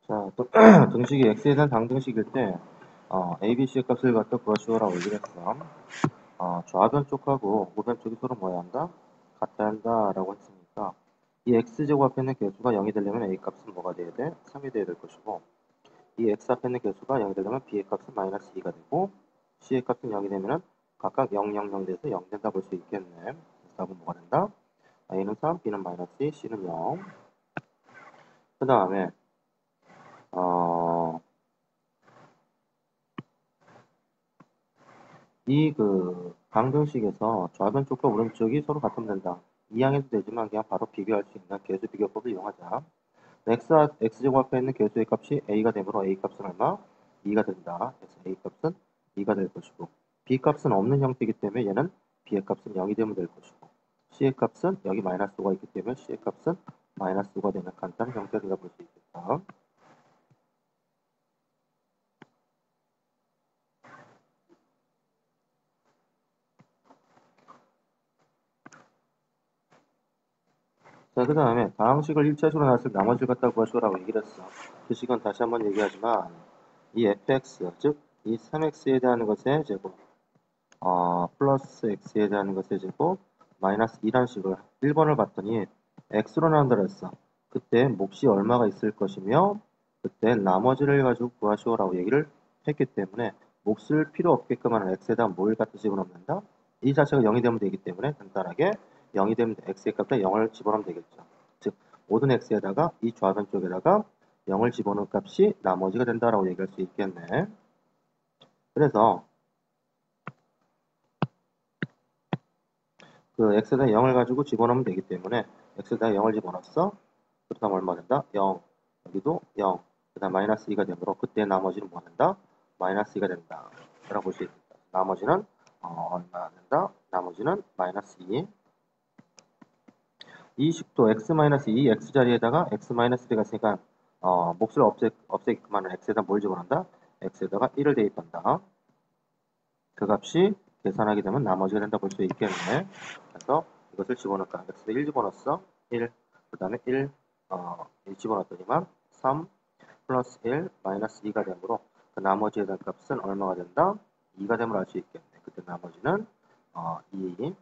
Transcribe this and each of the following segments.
자, 또 등식이 x에 대한 당등식일 때 a, b, c의 값을 갖다 구하시오라고 얘기를 했어. 좌변 쪽하고 우변 쪽이 서로 뭐야 한다? 같아야 한다라고 했으니까 이 x제곱 앞에 있는 개수가 0이 되려면 a 값은 뭐가 돼야 돼? 3이 돼야 될 것이고 이 x 앞에 있는 개수가 0이 되려면 b의 값은 마이너스 2가 되고 c의 값은 0이 되면은 각각 0, 0, 0 돼서 0 된다 볼 수 있겠네. 그래서 답은 뭐가 된다? a는 3, b는 마이너스 2, c는 0. 그 다음에 이 방정식에서 좌변 쪽과 오른쪽이 서로 같으면 된다. 이항해도 되지만 그냥 바로 비교할 수 있는 개수 비교법을 이용하자. x제곱 앞에 있는 개수의 값이 a가 되므로 a 값은 얼마? 2가 된다. 그래서 a 값은 2가 될 것이고 b 값은 없는 형태이기 때문에 얘는 b의 값은 0이 되면 될 것이고 c의 값은 여기 마이너스 5가 있기 때문에 c의 값은 마이너스 5가 되는 간단한 형태를 볼 수 있겠다. 자, 그 다음에 다항식을 1차식으로 나왔을 때 나머지를 갖다 구하시오라고 얘기를 했어. 그 시간 다시 한번 얘기하지만 이 fx, 즉 이 3x에 대한 것의 제곱, 플러스 x에 대한 것의 제곱, 마이너스 2란 식을 1번을 봤더니 x로 나온다 그랬어. 그때 몫이 얼마가 있을 것이며 그때 나머지를 가지고 구하시오라고 얘기를 했기 때문에 몫을 필요 없게끔 하는 x에다 뭘 갖다 집어넣는다? 이 자체가 0이 되면 되기 때문에 간단하게 0이 되면 x의 값에 0을 집어넣으면 되겠죠. 즉 모든 x에다가 이 좌변 쪽에다가 0을 집어넣은 값이 나머지가 된다라고 얘기할 수 있겠네. 그래서 그 x에다 0을 가지고 집어넣으면 되기 때문에 x에다 0을 집어넣었어. 그렇다면 얼마 된다? 0. 여기도 0. 그 다음 마이너스 2가 되므로 그때 나머지는 뭐 된다? 마이너스 2가 된다. 라고 볼 수 있겠다. 나머지는 얼마 된다? 나머지는 마이너스 2. 이 식도 x-2 x 자리에다가 x-3가 있으니까 몫을 없애게끔 하는 x에다 뭘 집어넣는다? x에다가 1을 대입한다. 그 값이 계산하게 되면 나머지가 된다 볼 수 있겠네. 그래서 이것을 집어넣을까? x에다 1 집어넣었어. 1. 그 다음에 1, 1 집어넣었더니만 3 플러스 1 마이너스 2가 되므로 그 나머지에 대한 값은 얼마가 된다? 2가 되면 알 수 있겠네. 그때 나머지는 2.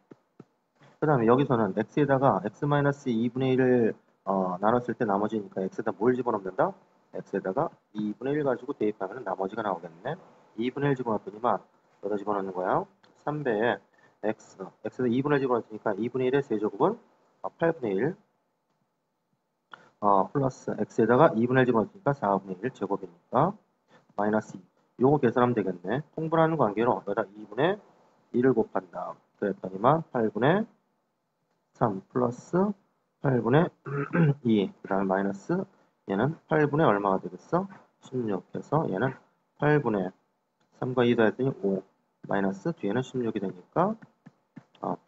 그 다음에 여기서는 x에다가 x-2분의 1을 나눴을 때 나머지니까 x에다 뭘 집어넣으면 된다? x에다가 2분의 1 가지고 대입하면 나머지가 나오겠네. 2분의 1 집어넣더니만 여기다 집어넣는 거야. 3배에 x에다 2분의 1 집어넣으니까 2분의 1의 세제곱은 8분의 1 플러스 x에다가 2분의 1 집어넣으니까 4분의 1 제곱이니까 마이너스 2. 요거 계산하면 되겠네. 통분하는 관계로 여기다 2분의 1을 곱한다. 그랬더니만 8분의 3 플러스 8분의 2. 그 다음에 마이너스 얘는 8분의 얼마가 되겠어? 16해서 얘는 8분의 3과 2 더했더니 5 마이너스 뒤에는 16이 되니까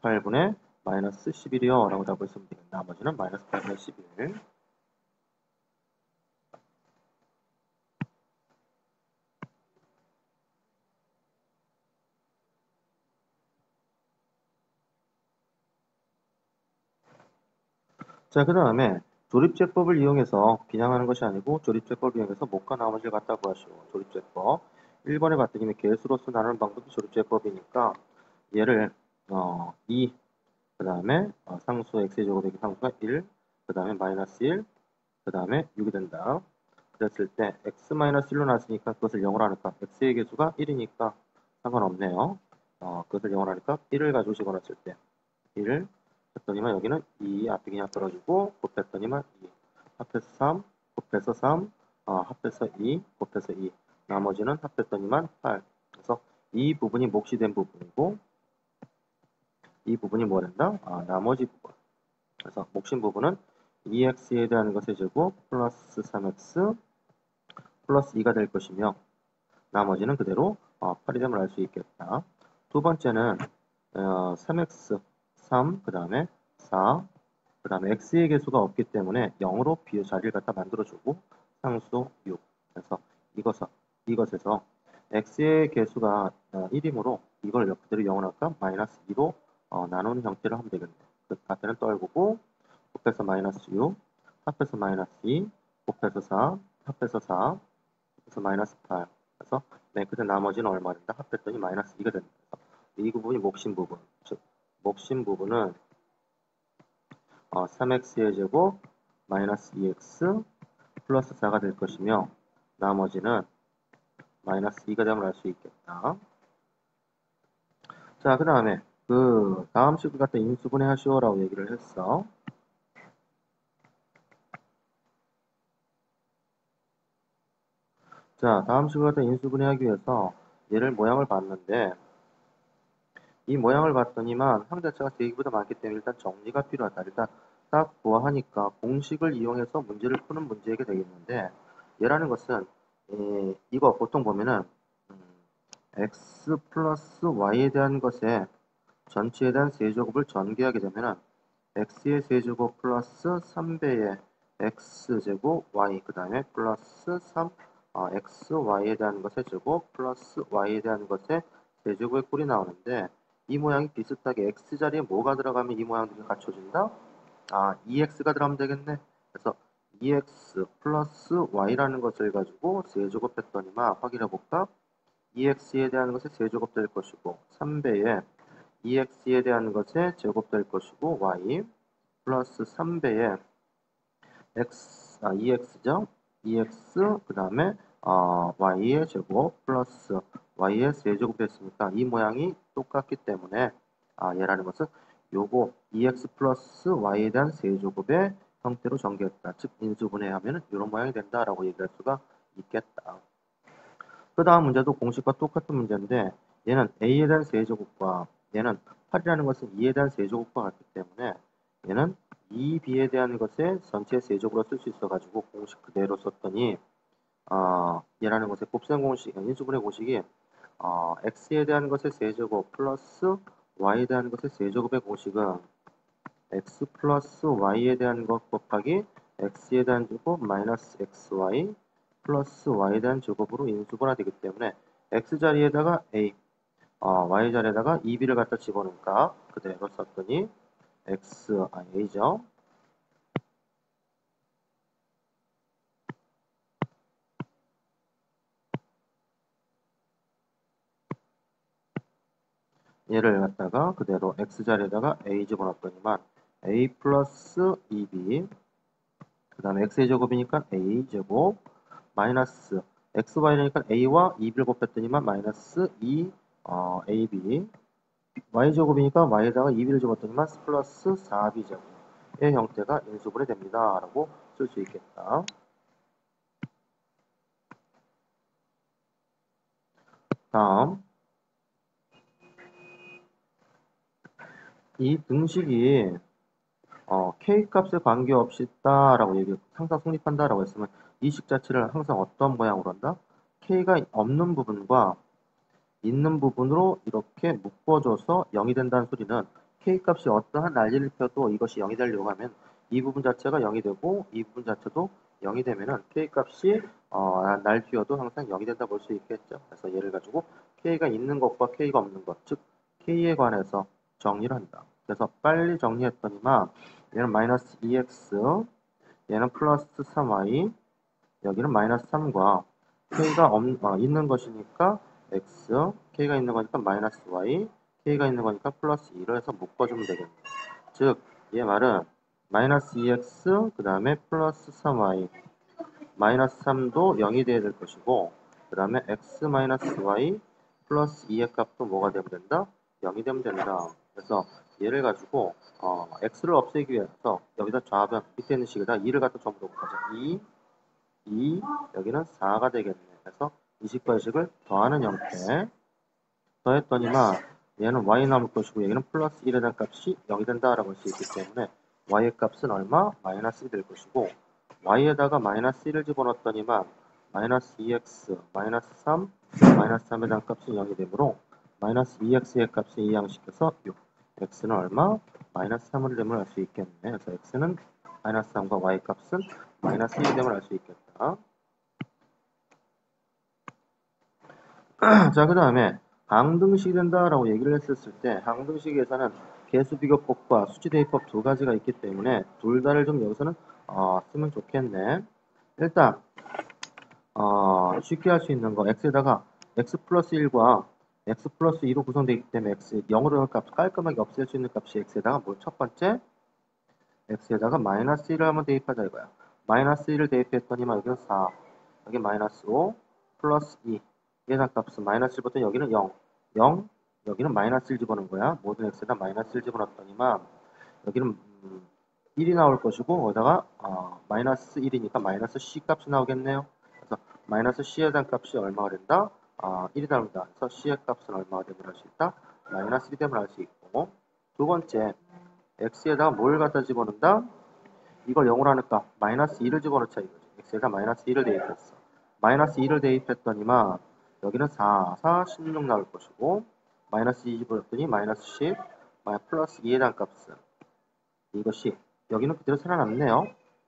8분의 마이너스 11이요 라고 답을 쓰면 되겠다. 나머지는 마이너스 8분의 11. 자, 그 다음에 조립제법을 이용해서 비냥하는 것이 아니고 조립제법을 이용해서 못과 나머지를 갖다 구하시오. 조립제법. 1번에 봤더니 개수로서 나누는 방법이 조립제법이니까 얘를 2, 그 다음에 상수 x의 제곱이기 상수가 1, 그 다음에 마이너스 1, 그 다음에 6이 된다. 그랬을 때 x-1로 나왔으니까 그것을 0으로 하니까 x의 개수가 1이니까 상관없네요. 그것을 0으로 하니까 1을 가지고 집어넣었을 때 1, 했더니만 여기는 2 앞에 그냥 떨어지고 곱했더니만 2 합해서 3 곱해서 3 합해서 2 곱해서 2 나머지는 합했더니만 8. 그래서 이 부분이 몫이 된 부분이고 이 부분이 뭐 된다? 나머지 부분. 그래서 몫인 부분은 2x에 대한 것의 제곱 플러스 3x 플러스 2가 될 것이며 나머지는 그대로 8이 되면 알 수 있겠다. 두 번째는 3x 3, 그 다음에 4, 그 다음에 x의 개수가 없기 때문에 0으로 비의 자리를 갖다 만들어주고 상수 6. 그래서 이것에서 x의 개수가 1이므로 이걸 그대로 0을 할까? 마이너스 2로 나누는 형태를 하면 되겠네. 그 앞에는 떨구고 곱해서 마이너스 6, 합해서 마이너스 2, 곱해서 4, 합해서 4, 그래서 마이너스 8. 그래서 맨 끝에 나머지는 얼마 된다? 합했더니 마이너스 2가 된다. 이 부분이 목심 부분. 즉, 목심 부분은 3x의 제곱 마이너스 2x 플러스 4가 될 것이며 나머지는 마이너스 2가 되면 알 수 있겠다. 자, 그 다음에 다음 식을 갖다 인수분해 하시오라고 얘기를 했어. 자, 다음 식을 갖다 인수분해하기 위해서 얘를 모양을 봤는데 이 모양을 봤더니만 항자차가 3개보다 많기 때문에 일단 정리가 필요하다. 일단 딱 보아하니까 공식을 이용해서 문제를 푸는 문제가 되겠는데 얘라는 것은 이거 보통 보면은 x 플러스 y에 대한 것에 전체에 대한 세제곱을 전개하게 되면은 x의 세제곱 플러스 3배의 x제곱 y 그 다음에 플러스 3 x y에 대한 것의 제곱 플러스 y에 대한 것의 세제곱의 꼴이 나오는데 이 모양이 비슷하게 x자리에 뭐가 들어가면 이 모양들이 갖춰진다? 2x가 들어가면 되겠네. 그래서 2x 플러스 y라는 것을 가지고 세제곱했더니만 확인해볼까? 2x에 대한 것의 세제곱 될 것이고 3배의 2x에 대한 것의 제곱 될 것이고 y 플러스 3배의 x 2x죠. 2x 그 다음에 y의 제곱 플러스 y의 세제곱 됐으니까 이 모양이 똑같기 때문에 얘라는 것은 요거 2x 플러스 y에 대한 세제곱의 형태로 전개했다. 즉 인수분해하면 이런 모양이 된다라고 얘기할 수가 있겠다. 그 다음 문제도 공식과 똑같은 문제인데 얘는 a에 대한 세제곱과 얘는 8이라는 것은 2에 대한 세제곱과 같기 때문에 얘는 2b에 대한 것의 전체 세제곱으로 쓸 수 있어가지고 공식 그대로 썼더니 얘라는 것의 곱셈 공식, 인수분해 공식이 x에 대한 것의 세제곱 플러스 y에 대한 것의 세제곱의 공식은 x 플러스 y에 대한 것 곱하기 x에 대한 제곱 마이너스 xy 플러스 y에 대한 제곱으로 인수분해되기 때문에 x자리에다가 a, y자리에다가 2b를 갖다 집어넣으니까 그대로 썼더니 a죠. 얘를 갖다가 그대로 x자리에다가 a 집어넣었더니만 a 플러스 2b 그 다음에 x의 제곱이니까 a 제곱 마이너스 xy니까 a와 2b를 곱했더니만 마이너스 2 ab y제곱이니까 y에다가 2b를 집었더니만 플러스 4b제곱의 형태가 인수분해 됩니다. 라고 쓸 수 있겠다. 다음 이 등식이 K값에 관계없이 있다라고 항상 성립한다라고 했으면 이 식 자체를 항상 어떤 모양으로 한다? K가 없는 부분과 있는 부분으로 이렇게 묶어줘서 0이 된다는 소리는 K값이 어떠한 난리를 펴도 이것이 0이 되려고 하면 이 부분 자체가 0이 되고 이 부분 자체도 0이 되면은 K값이 날뛰어도 항상 0이 된다 볼 수 있겠죠. 그래서 얘를 가지고 K가 있는 것과 K가 없는 것, 즉 K에 관해서 정리를 한다. 그래서 빨리 정리했더니만 얘는 마이너스 2x, 얘는 플러스 3y, 여기는 마이너스 3과 K가 있는 것이니까 x, K가 있는 거니까 마이너스 y, K가 있는 거니까 플러스 2로 해서 묶어주면 되겠네. 즉, 얘 말은 마이너스 2x, 그 다음에 플러스 3y, 마이너스 3도 0이 돼야 될 것이고, 그 다음에 x 마이너스 y 플러스 2의 값도 뭐가 되면 된다? 0이 되면 된다. 그래서 얘를 가지고 x를 없애기 위해서 여기다 좌변 밑에 있는 식에다 2를 갖다 전부 넣고 가자. 2, 여기는 4가 되겠네. 그래서 이 식과 이 식을 더하는 형태. 더했더니만 얘는 y 남을 것이고 여기는 플러스 1에 대한 값이 0이 된다라고 할 수 있기 때문에 y의 값은 얼마? 마이너스 1이 될 것이고 y에다가 마이너스 1을 집어넣었더니만 마이너스 2x, 마이너스 3, 마이너스 3에 대한 값은 0이 되므로 마이너스 2x의 값을 이항시켜서 6. x는 얼마? 마이너스 3을 되면 알 수 있겠네. 그래서 x는 마이너스 3과 y 값은 마이너스 1이 되면 알 수 있겠다. 자, 그 다음에 항등식이 된다라고 얘기를 했었을 때 항등식에서는 개수비교법과 수치대입법 두 가지가 있기 때문에 둘 다를 좀 여기서는 쓰면 좋겠네. 일단 쉽게 할 수 있는 거 x에다가 x 플러스 1과 x 플러스 2로 구성되어 있기 때문에 x 0으로 하는 값 깔끔하게 없앨 수 있는 값이 x에다가 뭐 첫 번째 x에다가 마이너스 1을 한번 대입하자 이거야. 마이너스 1을 대입했더니만 여기는 4, 여기 마이너스 5, 플러스 2. 얘의 값은 마이너스 1부터 여기는 0, 0, 여기는 마이너스 1 집어넣은 거야. 모든 x에다 마이너스 1 집어넣었더니만 여기는 1이 나올 것이고 거기다가 마이너스 1이니까 마이너스 c 값이 나오겠네요. 그래서 마이너스 c에 대한 값이 얼마가 된다? 1이 나옵니다. 그래서 c의 값은 얼마가 되면 알 수 있다? 마이너스 1이 되면 알 수 있고 두 번째 x에다가 뭘 갖다 집어넣는다? 이걸 0으로 하는 값 마이너스 2를 집어넣자 이거지. x에다 마이너스 2를 대입했어. 마이너스 2를 대입했더니만 여기는 4, 4, 16 나올 것이고 마이너스 2 집어넣었더니 마이너스 10, 플러스 2에 대한 값은 이것이 여기는 그대로 살아남네요.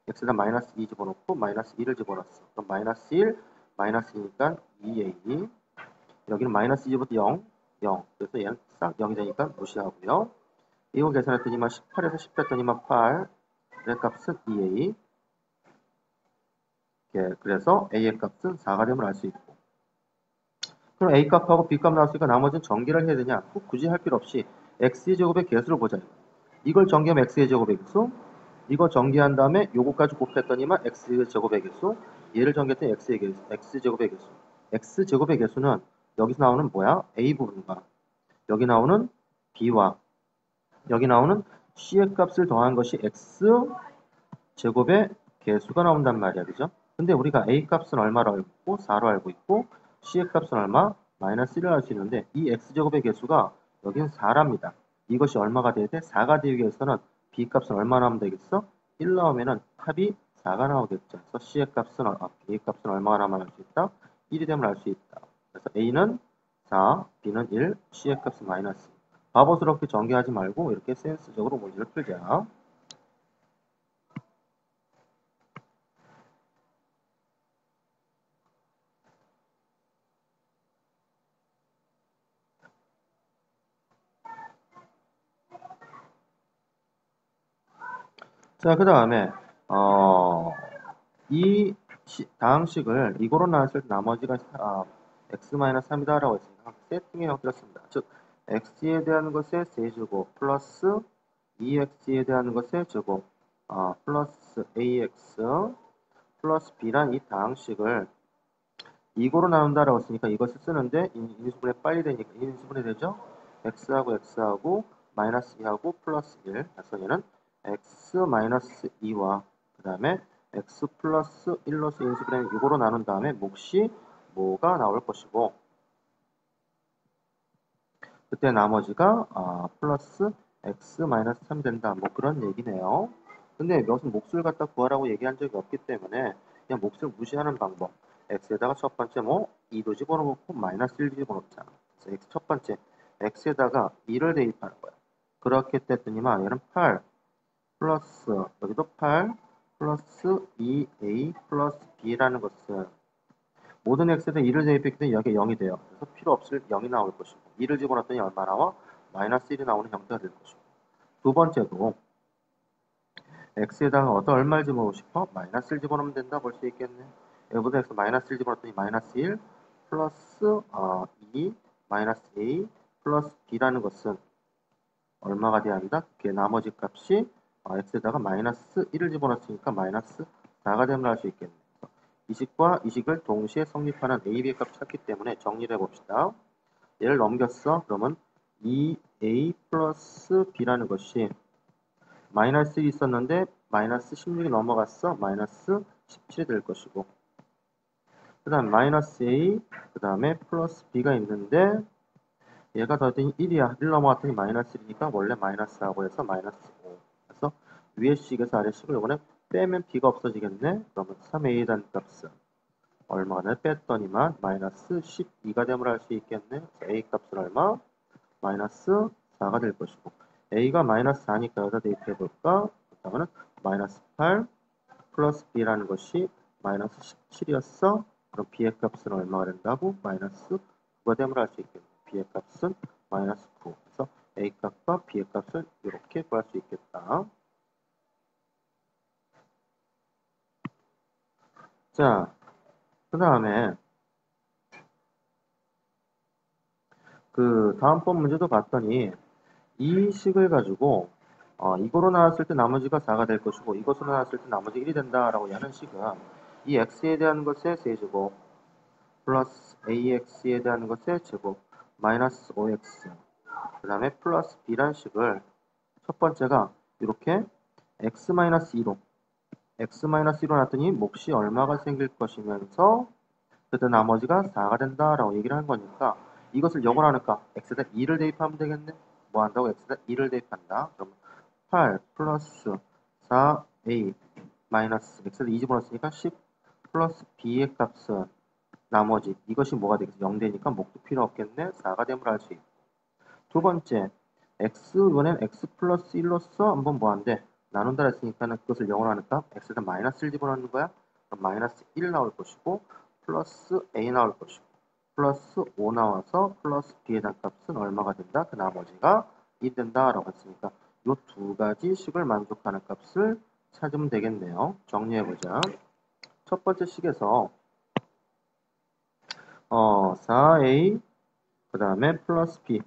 x에다 마이너스 2 집어넣고 마이너스 2를 집어넣었어. 그럼 마이너스 1, 마이너스 2니까 2a 여기는 마이너스 2부터 0, 0 그래서 얘는 싹 0이 되니까 무시하고요. 이거 계산했더니만 18에서 10 뺐더니만 8 의 값은 2a 그래서 a의 값은 4가 되면 알 수 있고 그럼 a 값하고 b 값 나왔으니까 나머지는 전개를 해야 되냐? 꼭 굳이 할 필요 없이 x의 제곱의 개수를 보자. 이걸 전개하면 x의 제곱의 개수 이거 전개한 다음에 요거까지 곱했더니만 x의 제곱의 개수 얘를 전개했더니 x의 개수, x제곱의 개수 x제곱의 개수는 여기서 나오는 뭐야? a 부분과 여기 나오는 b와 여기 나오는 c의 값을 더한 것이 x제곱의 개수가 나온단 말이야. 그죠? 근데 우리가 a 값은 얼마로 알고 있고 4로 알고 있고 c의 값은 얼마? 마이너스 1을 알 수 있는데 이 x제곱의 개수가 여기는 4랍니다. 이것이 얼마가 돼야 돼? 4가 되기 위해서는 b 값은 얼마 나오면 되겠어? 1 나오면은 합이 4가 나오겠죠. 그래서 c의 값은 a 값은 얼마가 나오면 알 수 있다? 1이 되면 알 수 있다. 그래서 a는 4, b는 1, c의 값은 마이너스. 바보스럽게 전개하지 말고 이렇게 센스적으로 문제를 풀자. 자, 그 다음에 이 다항식을 이거로 나눴을 때 나머지가 x-3이다라고 했으니까 세팅의 형태로 씁니다. 즉 x에 대한 것의 세제곱 플러스 2x에 대한 것의 제곱 플러스 ax 플러스 b란 이 다항식을 이거로 나눈다라고 했으니까 이것을 쓰는데 인수분해 빨리 되니까 인수분해 되죠? x하고 x하고 마이너스 2하고 플러스 1 그래서 얘는 x 마이너스 2와 그 다음에 x 플러스 1로서 인수분해 이거로 나눈 다음에 몫이 뭐가 나올 것이고 그때 나머지가 플러스 x 마이너스 3이 된다 뭐 그런 얘기네요. 근데 무슨 몫을 갖다 구하라고 얘기한 적이 없기 때문에 그냥 몫을 무시하는 방법 x에다가 첫 번째 뭐 2도 집어넣고 마이너스 1도 집어넣자. 그래서 x 첫 번째 x에다가 2를 대입하는 거야. 그렇게 됐더니만 얘는 8 플러스 여기도 8 플러스 2a 플러스 b라는 것은 모든 x에다 2를 대입했기 때문에 여기에 0이 돼요. 그래서 필요 없을 0이 나올 것이고 2를 집어넣었더니 얼마 나와? 마이너스 1이 나오는 형태가 될 것이고 두 번째도 x에다가 얼마를 집어넣고 싶어? 마이너스 1 집어넣으면 된다 볼 수 있겠네. 여기보다 x 마이너스 1 집어넣었더니 마이너스 1 플러스 2 마이너스 a 플러스 b라는 것은 얼마가 돼야 한다? 그 나머지 값이 x에다가 마이너스 1을 집어넣었으니까 마이너스 4가 되면 알 수 있겠네. 이식과 이식을 동시에 성립하는 a, b의 값 찾기 때문에 정리를 해봅시다. 얘를 넘겼어. 그러면 2a 플러스 b라는 것이 마이너스 1이 있었는데 마이너스 16이 넘어갔어. 마이너스 17이 될 것이고 그 다음 마이너스 a 그 다음에 플러스 b가 있는데 얘가 더했더니 1이야. 1 넘어갔더니 마이너스 1이니까 원래 마이너스라고 해서 마이너스 5 그래서 위의 식에서 아래 식을 이번에 빼면 b가 없어지겠네. 그러면 3a에 대한 값은 얼마나 뺐더니만 마이너스 12가 됨을 알 수 있겠네. a 값은 얼마? 마이너스 4가 될 것이고 a가 마이너스 4니까 여기다 대입해볼까? 그러면 마이너스 8 플러스 b라는 것이 마이너스 17이었어. 그럼 b의 값은 얼마가 된다고? 마이너스 9가 됨을 알 수 있겠네. b의 값은 마이너스 9. 그래서 a 값과 b의 값을 이렇게 구할 수 있겠다. 자, 그 다음에 그 다음번 문제도 봤더니 이 식을 가지고 이거로 나왔을 때 나머지가 4가 될 것이고 이것으로 나왔을 때 나머지 1이 된다라고 하는 식은 이 x에 대한 것의 세제곱 플러스 ax에 대한 것의 제곱 마이너스 5x 그 다음에 플러스 b란 식을 첫 번째가 이렇게 x-2로 x-1로 놨더니 몫이 얼마가 생길 것이면서 그때 나머지가 4가 된다라고 얘기를 한 거니까 이것을 역으로 하니까 x에다 2를 대입하면 되겠네. 뭐 한다고 x에다 2를 대입한다. 그럼 8 플러스 4a 마이너스 x에다 2 집어넣었으니까 10 플러스 b의 값은 나머지 이것이 뭐가 되겠어? 0 되니까 몫도 필요 없겠네. 4가 됨을 알 수 있고 두 번째 x 이번엔 x 플러스 1로서 한번 뭐한대? 나눈다 했으니까는 그것을 0으로 하니까 x에다 마이너스를 집어넣는 거야. 그럼 마이너스 1 나올 것이고 플러스 a 나올 것이고 플러스 5 나와서 플러스 b의 단값은 얼마가 된다? 그 나머지가 2 된다라고 했으니까 이 두 가지 식을 만족하는 값을 찾으면 되겠네요. 정리해보자. 첫 번째 식에서 4a 그 다음에 플러스 b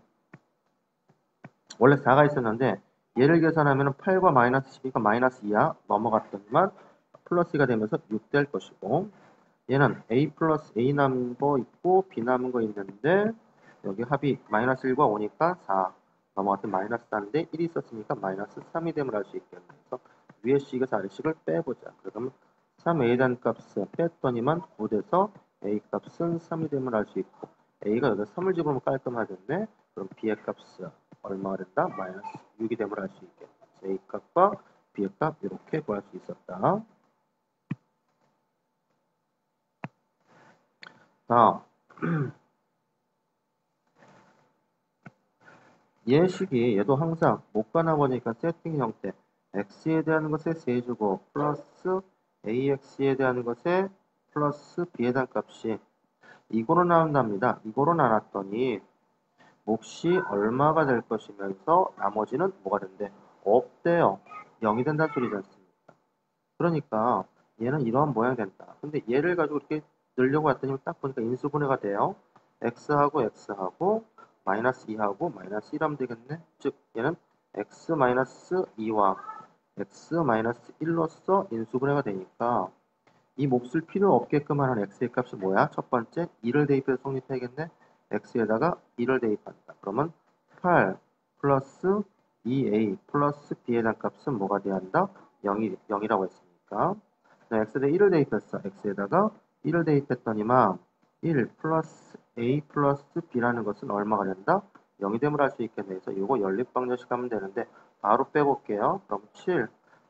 원래 4가 있었는데 얘를 계산하면 8과 마이너스 12가 마이너스 2야 넘어갔더니만 플러스 2가 되면서 6 될 것이고 얘는 a 플러스 a 남은 거 있고 b 남은 거 있는데 여기 합이 마이너스 1과 5니까 4 넘어갔더니 마이너스 4인데 1이 있었으니까 마이너스 3이 됨을 알 수 있겠네. 그래서 위의 식에서 아래식을 빼보자. 그러면 3a 단 값을 뺐더니만 9 돼서 a 값은 3이 됨을 알 수 있고 a가 여기다 3을 집어넣으면 깔끔하겠네. 그럼 b의 값은 얼마가 된다? 마이너스 6이 됨을 알 수 있겠네. a 값과 b의 값 이렇게 구할 수 있었다. 다음 얘 식이 얘도 항상 못가 나머니까 세팅 형태 x에 대한 것에 세제곱 플러스 ax에 대한 것에 플러스 b에 대한 값이 이거로 나온답니다. 이거로 나눴더니 몫이 얼마가 될 것이면서 나머지는 뭐가 된대? 없대요. 0이 된다는 소리지 않습니까? 그러니까 얘는 이러한 모양이 된다. 근데 얘를 가지고 이렇게 넣으려고 했더니 딱 보니까 인수분해가 돼요. x하고 x하고 마이너스 2하고 마이너스 1하면 되겠네. 즉 얘는 x 마이너스 2와 x 마이너스 1로서 인수분해가 되니까 이 몫을 필요 없게끔 하는 x의 값이 뭐야? 첫 번째 2를 대입해서 성립해야겠네. x에다가 2를 대입한다. 그러면 8 플러스 2a 플러스 b의 단값은 뭐가 돼야 한다? 0이라고 했으니까 x에다 1을 대입했어. x에다가 1을 대입했더니만 1 플러스 a 플러스 b라는 것은 얼마가 된다? 0이 됨을 알 수 있겠네. 그래서 이거 연립방정식 하면 되는데 바로 빼볼게요. 그럼 7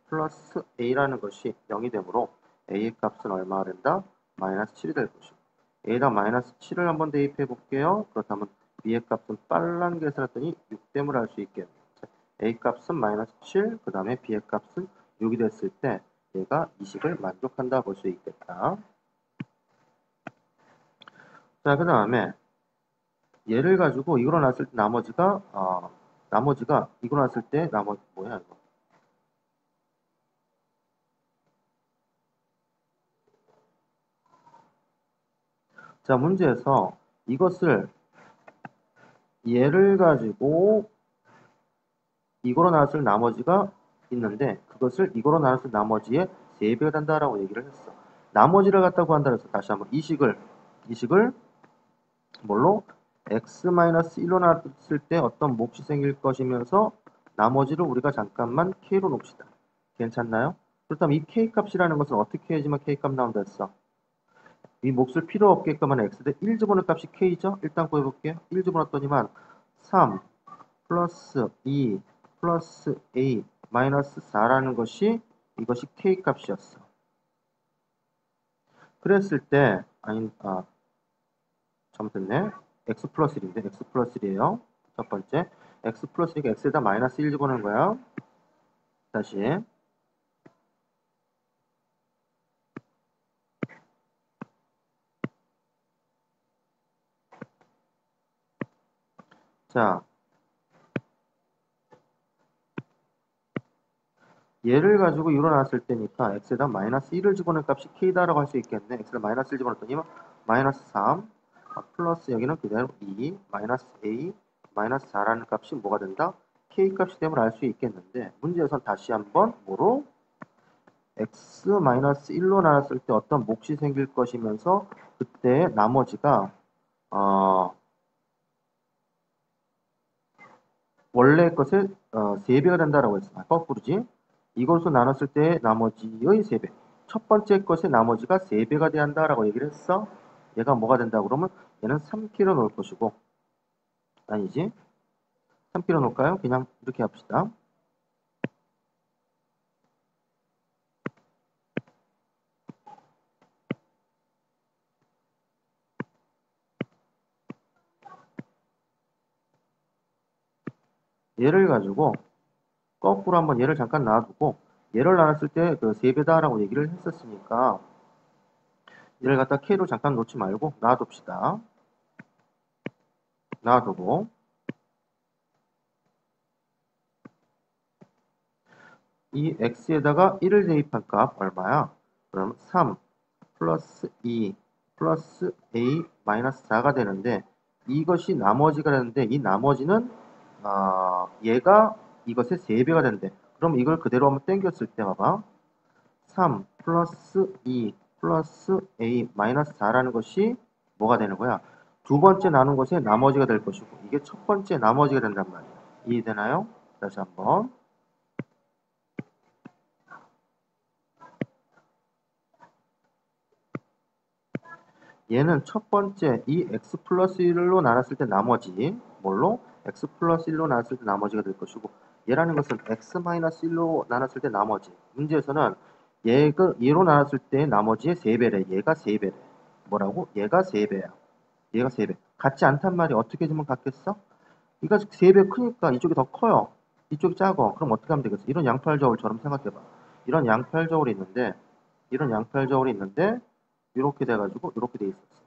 플러스 a라는 것이 0이 되므로 a의 값은 얼마가 된다? 마이너스 7이 될 것이고 a에다 마이너스 7을 한번 대입해 볼게요. 그렇다면 b의 값은 빨랑 계산했더니 6됨을 알 수 있겠네요. a 값은 마이너스 7, 그 다음에 b의 값은 6이 됐을 때 얘가 이 식을 만족한다 볼 수 있겠다. 자, 그 다음에 얘를 가지고 이거로 놨을 때 나머지가 이거로 놨을 때 나머지 뭐야 이거? 자, 문제에서 이것을 얘를 가지고 이거로 나눴을 나머지가 있는데 그것을 이거로 나눴을 나머지의 3배가 된다라고 얘기를 했어. 나머지를 갖다 구한다 그래서 다시 한번 이 식을 뭘로? x-1로 나눴을 때 어떤 몫이 생길 것이면서 나머지를 우리가 잠깐만 k로 놓읍시다. 괜찮나요? 그렇다면 이 k 값이라는 것은 어떻게 해야지만 k 값 나온다 했어? 이 몫을 필요 없게끔 하는 x대 1 집어넣을 값이 k죠? 일단 구해볼게요. 1 집어넣었더니만 3 플러스 2 플러스 a 마이너스 4라는 것이 이것이 k 값이었어. 그랬을 때 잘못됐네. x 플러스 1인데 x 플러스 1이에요. 첫 번째 x 플러스 1이니까 x에다 마이너스 1 집어넣는 거야. 다시 자 얘를 가지고 일어났을 때니까 x에다 마이너스 1을 집어넣은 값이 k다라고 할 수 있겠네. x에다 마이너스 1 집어넣었더니 마이너스 3 플러스 여기는 그대로 2 마이너스 a 마이너스 4라는 값이 뭐가 된다? k 값이 됨을 알 수 있겠는데 문제에선 다시 한번 뭐로? x 마이너스 1로 나눴을 때 어떤 몫이 생길 것이면서 그때 나머지가 원래 것의 3배가 된다라고 했어. 거꾸로지. 이것으로 나눴을 때 나머지의 3배. 첫 번째 것의 나머지가 3배가 돼야 한다라고 얘기를 했어. 얘가 뭐가 된다 그러면 얘는 3kg 놓을 것이고 아니지. 3kg 놓을까요? 그냥 이렇게 합시다. 얘를 가지고 거꾸로 한번 얘를 잠깐 놔두고 얘를 나눴을 때 그 3배다라고 얘기를 했었으니까 얘를 갖다 k로 잠깐 놓지 말고 놔둡시다. 놔두고 이 x에다가 1을 대입한 값 얼마야? 그럼 3 플러스 2 플러스 a 마이너스 4가 되는데 이것이 나머지가 되는데 이 나머지는 얘가 이것의 3배가 된대. 그럼 이걸 그대로 한번 땡겼을 때 봐봐. 3 플러스 2 플러스 a 마이너스 4라는 것이 뭐가 되는 거야? 두 번째 나눈 것의 나머지가 될 것이고 이게 첫 번째 나머지가 된단 말이야. 이해되나요? 다시 한번. 얘는 첫 번째 이 x 플러스 1로 나눴을 때 나머지 뭘로? x 플러스 1로 나눴을 때 나머지가 될 것이고 얘라는 것은 x 마이너스 1로 나눴을 때 나머지. 문제에서는 얘로 나눴을 때 나머지의 3배래. 얘가 3배래. 뭐라고? 얘가 3배야. 얘가 3배. 같지 않단 말이 어떻게 해주면 같겠어? 이거 3배 크니까 이쪽이 더 커요. 이쪽이 작어. 그럼 어떻게 하면 되겠어? 이런 양팔저울처럼 생각해봐. 이런 양팔저울이 있는데 이런 양팔저울이 있는데 이렇게 돼가지고 이렇게 돼 있었어.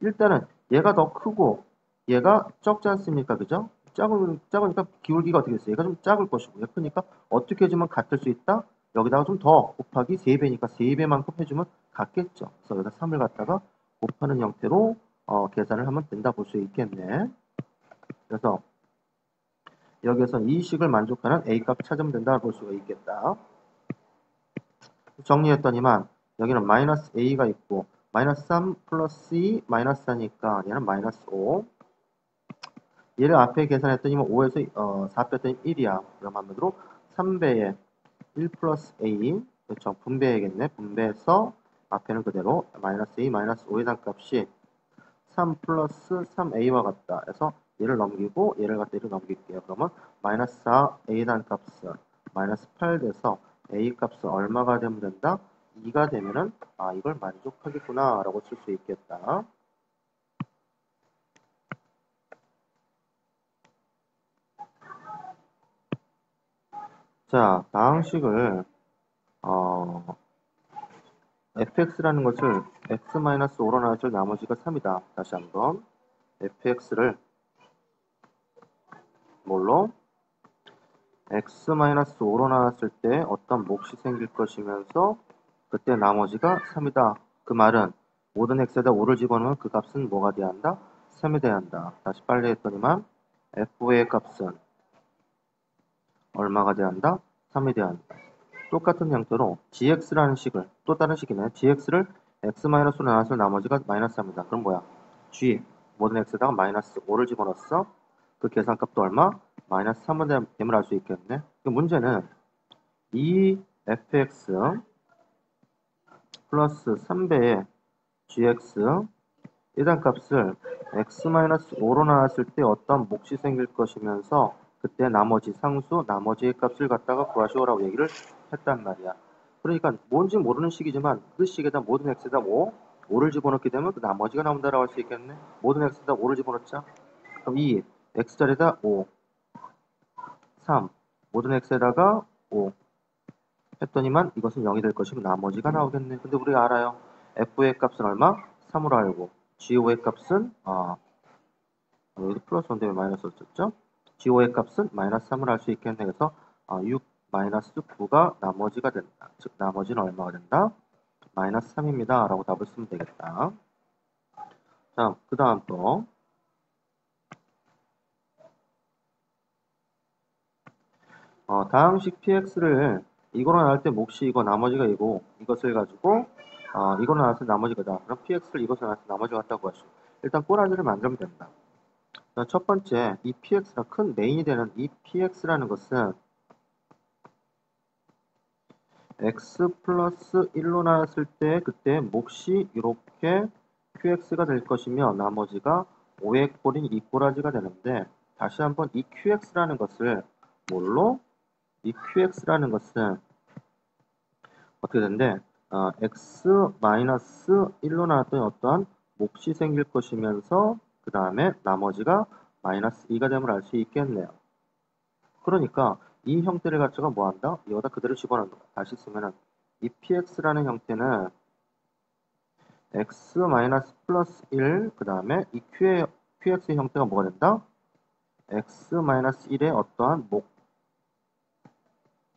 일단은 얘가 더 크고 얘가 적지 않습니까? 그죠? 작으니까 기울기가 어떻게 됐어? 얘가 좀 작을 것이고 얘 크니까 어떻게 해주면 같을 수 있다? 여기다가 좀 더 곱하기 3배니까 3배만큼 해주면 같겠죠. 그래서 여기다 3을 갖다가 곱하는 형태로 계산을 하면 된다 볼 수 있겠네. 그래서 여기에서 이 식을 만족하는 A값 찾으면 된다 볼 수가 있겠다. 정리했더니만 여기는 마이너스 A가 있고 마이너스 3 플러스 2 마이너스 4니까 얘는 마이너스 5. 얘를 앞에 계산했더니 5에서 4 뺐더니 1이야. 그럼 한마디로 3배에 1 플러스 A 그렇죠. 분배해야겠네. 분배해서 앞에는 그대로 마이너스 A 마이너스 5의 단값이 3 플러스 3A와 같다. 해서 얘를 넘기고 얘를 갖다 얘를 넘길게요. 그러면 마이너스 4A 단값은 마이너스 8 돼서 A 값은 얼마가 되면 된다? 2가 되면은 이걸 만족하겠구나 라고 쓸 수 있겠다. 자, 다음 식을 fx라는 것을 x-5로 나눴을 나머지가 3이다. 다시 한번 fx를 뭘로? x-5로 나눴을 때 어떤 몫이 생길 것이면서 그때 나머지가 3이다. 그 말은 모든 x에다 5를 집어넣으면 그 값은 뭐가 돼야 한다? 3이 돼야 한다. 다시 빨리 했더니만 f의 값은 얼마가 돼야 한다? 3이 돼야 한다. 똑같은 형태로 gx라는 식을 또 다른 식이네. gx를 x-5로 나눴을 나머지가 마이너스 3이다. 그럼 뭐야? g 모든 x에다가 마이너스 5를 집어넣었어. 그 계산값도 얼마? 마이너스 3을 됨을 알 수 있겠네. 그 문제는 이 fx 플러스 3배의 gx 일단 값을 x-5로 나눴을 때 어떤 몫이 생길 것이면서 그때 나머지 상수, 나머지의 값을 갖다가 구하시오라고 얘기를 했단 말이야. 그러니까 뭔지 모르는 식이지만 그 식에다 모든 x에다 5를 집어넣게 되면 그 나머지가 나온다라고 할 수 있겠네. 모든 x에다 5를 집어넣자. 그럼 이 x자리에다 5, 3, 모든 x에다가 5 했더니만 이것은 0이 될 것이고 나머지가 나오겠네. 근데 우리가 알아요. f의 값은 얼마? 3으로 알고 GO의 값은 여기도 플러스 1 때문에 마이너스 썼죠? GO의 값은 마이너스 3을 알 수 있겠네. 그래서 6 마이너스 9가 나머지가 된다. 즉 나머지는 얼마가 된다? 마이너스 3입니다. 라고 답을 쓰면 되겠다. 자, 그 다음 또 다항식 px를 이거로 나눌 때 몫이 이거 나머지가 이고 이것을 가지고 이거로 나눴을 때 나머지가다. 그럼 px를 이것으로 나눴을 때 나머지가 같다고 하시고 일단 꼬라지를 만들면 된다. 자, 첫 번째 이 px가 큰 메인이 되는 이 px라는 것은 x 플러스 1로 나눴을 때 그때 몫이 이렇게 qx가 될 것이며 나머지가 5의 꼴인 이 꼬라지가 되는데 다시 한번 이 qx라는 것을 뭘로? 이 qx라는 것은 어떻게 되는데 x-1로 나왔더니 어떠한 몫이 생길 것이면서 그 다음에 나머지가 마이너스 2가 됨을 알 수 있겠네요. 그러니까 이 형태를 갖다가 뭐한다? 여기다 그대로 집어넣는다. 다시 쓰면은 이 px라는 형태는 x 마이너스 플러스 1, 그 다음에 이 qx의 형태가 뭐가 된다? x 마이너스 1의 어떠한 목,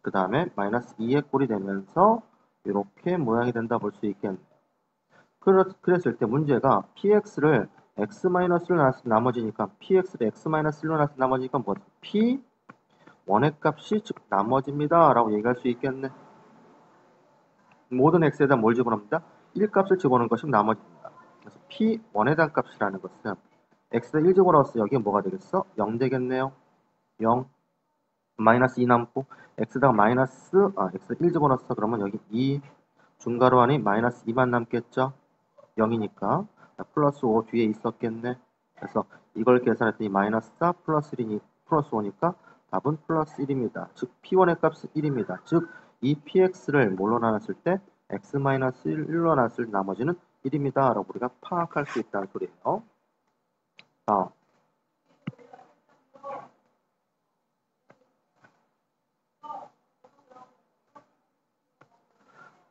그 다음에 마이너스 2의 꼴이 되면서 이렇게 모양이 된다 볼 수 있겠네요. 그랬을 때 문제가 px를 x-1로 나눴을 나머지니까 px를 x-1로 나눴을 나머지니까 뭐지? p1의 값이 즉 나머지입니다 라고 얘기할 수 있겠네. 모든 x에다 뭘 집어넣습니다? 1값을 집어넣은 것이 나머지입니다. 그래서 p1에 대한 값이라는 것은 x에다 1 집어넣었어. 여기에 뭐가 되겠어? 0 되겠네요. 0 마이너스 2 남고 x에다가 x에다 1 집어넣었어. 그러면 여기 2 중괄호 안에 마이너스 2만 남겠죠? 0이니까 플러스 5 뒤에 있었겠네. 그래서 이걸 계산했더니 마이너스 4 플러스 5니까 답은 플러스 1입니다. 즉 p1의 값은 1입니다. 즉 이 px를 뭘로 나눴을 때 x-1로 나눴을 나머지는 1입니다. 라고 우리가 파악할 수 있다는 소리예요.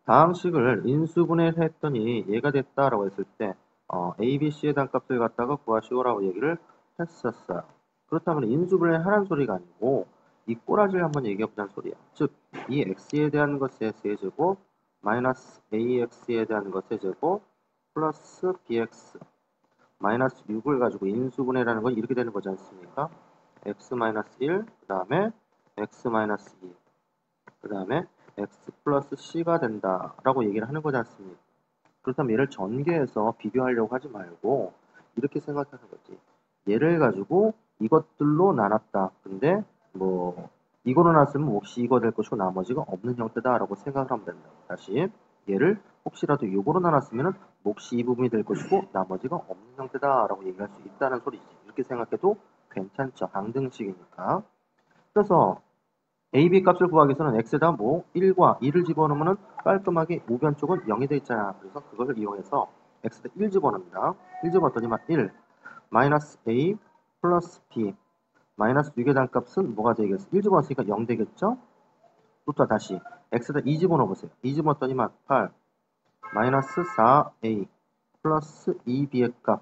다항식을 인수분해를 했더니 얘가 됐다라고 했을 때 A, B, C의 단값을 갖다가 구하시오라고 얘기를 했었어요. 그렇다면 인수분해를 하라는 소리가 아니고 이 꼬라지를 한번 얘기해보자는 소리야. 즉, 이 x에 대한 것의 세제곱 마이너스 ax에 대한 것의 제곱 플러스 bx 마이너스 6을 가지고 인수분해라는 건 이렇게 되는 거지 않습니까? x 마이너스 1, 그 다음에 x 마이너스 2, 그 다음에 x 플러스 c가 된다라고 얘기를 하는 거지 않습니까? 그렇다면 얘를 전개해서 비교하려고 하지 말고 이렇게 생각하는 거지. 얘를 가지고 이것들로 나눴다. 근데 뭐 이거로 나눴으면 몫이 이거 될 것이고 나머지가 없는 형태다라고 생각을 하면 된다. 다시 얘를 혹시라도 이거로 나눴으면 몫이 이 부분이 될 것이고 나머지가 없는 형태다라고 얘기할 수 있다는 소리지. 이렇게 생각해도 괜찮죠. 항등식이니까. 그래서 A, B 값을 구하기 위해서는 x에다 뭐 1과 2를 집어넣으면 깔끔하게 우변 쪽은 0이 돼 있잖아. 그래서 그걸 이용해서 x에다 1 집어넣습니다. 1 집어넣더니만 1 마이너스 a 플러스 b 마이너스 6의 단값은 뭐가 되겠어? 1 집어넣었으니까 0 되겠죠? 또 다시 x에다 2 집어넣어보세요. 2 집어넣더니만 8 마이너스 4a 플러스 2b의 값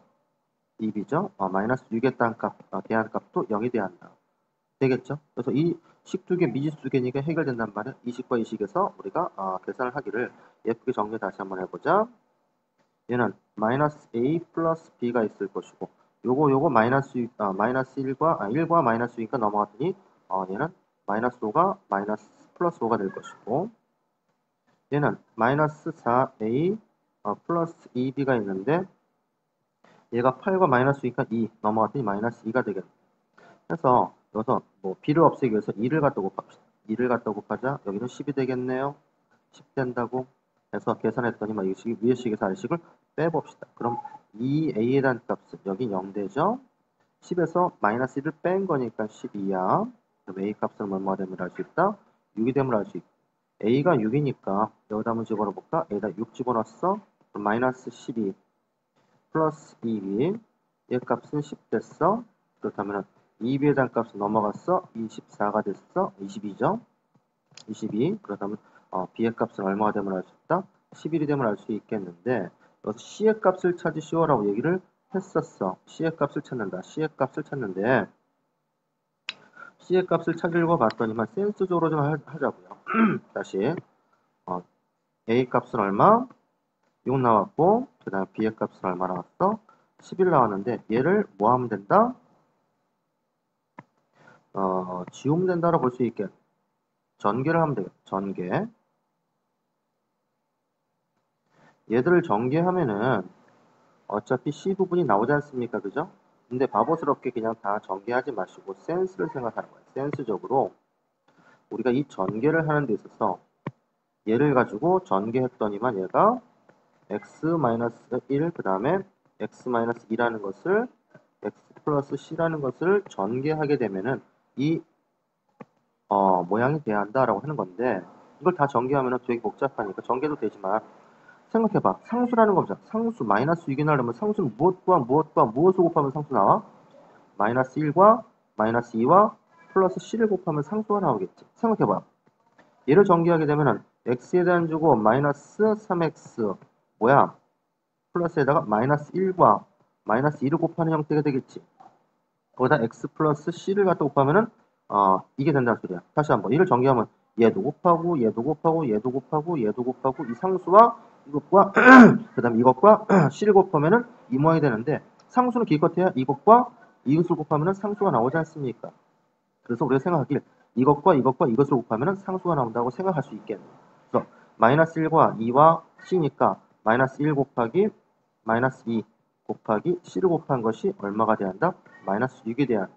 2b죠? 마이너스 6의 단값 대한값도 0이 돼야 한다. 되겠죠? 그래서 이 식 두 개 미지수 두 개니까 해결된단 말이야. 이 식과 이 식에서 우리가 계산을 하기를 예쁘게 정리 다시 한번 해보자. 얘는 마이너스 a 플러스 b가 있을 것이고 요거 마이너스 1과 마이너스 6이니까 넘어갔더니 얘는 마이너스 5가 마이너스 플러스 5가 될 것이고 얘는 마이너스 4a 플러스 2b가 있는데 얘가 8과 마이너스 6이니까 2 넘어갔더니 마이너스 2가 되겠네. 그래서 여기서 뭐 b를 없애기 위해서 2를 갖다 곱합시다. 2를 갖다 곱하자. 여기는 10이 되겠네요. 10 된다고 해서 계산했더니 이 식이 위의 식에서 아래식을 빼봅시다. 그럼 2a에 대한 값은 여기 0 되죠. 10에서 마이너스 1을 뺀 거니까 12야. 그럼 a 값은 얼마가 되면 알 수 있다? 6이 되면 알 수 있고 a가 6이니까 여기다 한번 집어넣어볼까? a에다 6 집어넣었어. 그럼 마이너스 12 플러스 2b 얘 값은 10 됐어. 그렇다면 2b에 대한 값은 넘어갔어. 24가 됐어. 22죠. 22. 그렇다면 b의 값은 얼마가 되면 알 수 있다? 11이 되면 알 수 있겠는데 여기서 c의 값을 찾으시오라고 얘기를 했었어. c의 값을 찾는다. c의 값을 찾는데 C의 값을 찾으려고 봤더니만 센스적으로 좀 하자고요. 다시 A 값은 얼마? 6 나왔고 그 다음에 B의 값은 얼마 나왔어? 11 나왔는데 얘를 뭐 하면 된다? 지우면 된다라고 볼 수 있게 전개를 하면 되겠다. 전개. 얘들을 전개하면은 어차피 C 부분이 나오지 않습니까? 그죠? 근데 바보스럽게 그냥 다 전개하지 마시고 센스를 생각하는 거예요. 센스적으로 우리가 이 전개를 하는 데 있어서 얘를 가지고 전개했더니만 얘가 x-1 그 다음에 x-2라는 것을 x 플러스 c라는 것을 전개하게 되면은 이 모양이 돼야 한다라고 하는 건데 이걸 다 전개하면은 되게 복잡하니까 전개도 되지만 생각해봐. 상수라는 거죠. 상수 마이너스 6이 나오려면 상수는 무엇과 무엇과 무엇을 곱하면 상수 나와? 마이너스 1과 마이너스 2와 플러스 c를 곱하면 상수가 나오겠지. 생각해봐. 얘를 전개하게 되면은 x에 대한 주고 마이너스 3x 뭐야? 플러스에다가 마이너스 1과 마이너스 2를 곱하는 형태가 되겠지. 거기다 x 플러스 c를 갖다 곱하면은 이게 된다는 소리야. 다시 한번 이를 전개하면 얘도 곱하고 얘도 곱하고 얘도 곱하고 얘도 곱하고 이 상수와 이것과 그 다음에 이것과 c를 곱하면은 이 모양이 되는데 상수는 기껏해야 이것과 이것을 곱하면은 상수가 나오지 않습니까? 그래서 우리가 생각하길 이것과 이것과 이것을 곱하면은 상수가 나온다고 생각할 수 있겠네. 그래서 마이너스 1과 2와 c니까 마이너스 1 곱하기 마이너스 2 곱하기 c를 곱한 것이 얼마가 돼야 한다? 마이너스 6이 돼야 한다.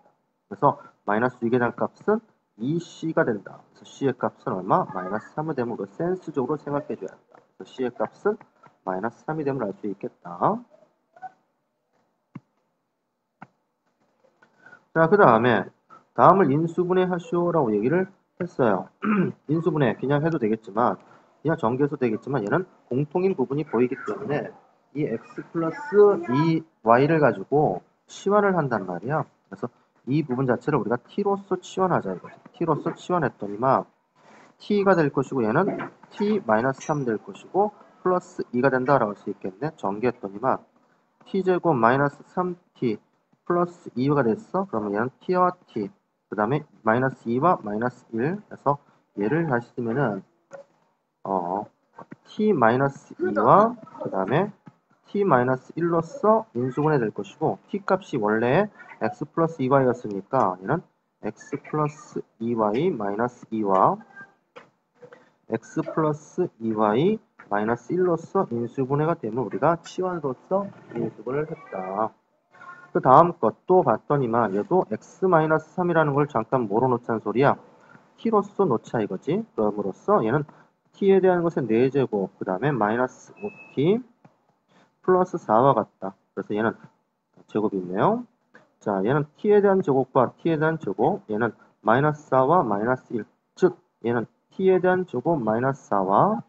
그래서 마이너스 6에 대한 값은 2c가 된다. 그래서 c의 값은 얼마? 마이너스 3이 되면 우리가 센스적으로 생각해 줘야 한다. 그래서 c의 값은 마이너스 3이 되면 알 수 있겠다. 자, 그 다음에 다음을 인수분해 하시오라고 얘기를 했어요. 인수분해 그냥 해도 되겠지만 그냥 전개해도 되겠지만 얘는 공통인 부분이 보이기 때문에 이 x 플러스 이 y를 가지고 치환을 한단 말이야. 그래서 이 부분 자체를 우리가 t로서 치환하자 이거지. t로서 치환했더니만 t가 될 것이고 얘는 t-3 될 것이고 플러스 2가 된다라고 할 수 있겠네. 전개했더니만 t제곱 마이너스 3t 플러스 2가 됐어. 그러면 얘는 t와 t 그 다음에 마이너스 2와 마이너스 1 해서 얘를 다시 쓰면은 t 마이너스 2와 그 다음에 t 마이너스 1로서 인수분해 될 것이고 t 값이 원래 x 플러스 2y였으니까 얘는 x 플러스 2y 마이너스 2와 x 플러스 2y 마이너스 1로서 인수분해가 되면 우리가 치환으로서 인수분해를 했다. 그 다음 것도 봤더니만 얘도 x-3이라는 걸 잠깐 뭐로 놓자는 소리야? t로서 놓자 이거지. 그럼으로써 얘는 t에 대한 것은 4제곱 그 다음에 마이너스 5t 플러스 4와 같다. 그래서 얘는 제곱이 있네요. 자, 얘는 t에 대한 제곱과 t에 대한 제곱 얘는 마이너스 4와 마이너스 1 즉 얘는 t에 대한 제곱 마이너스 4와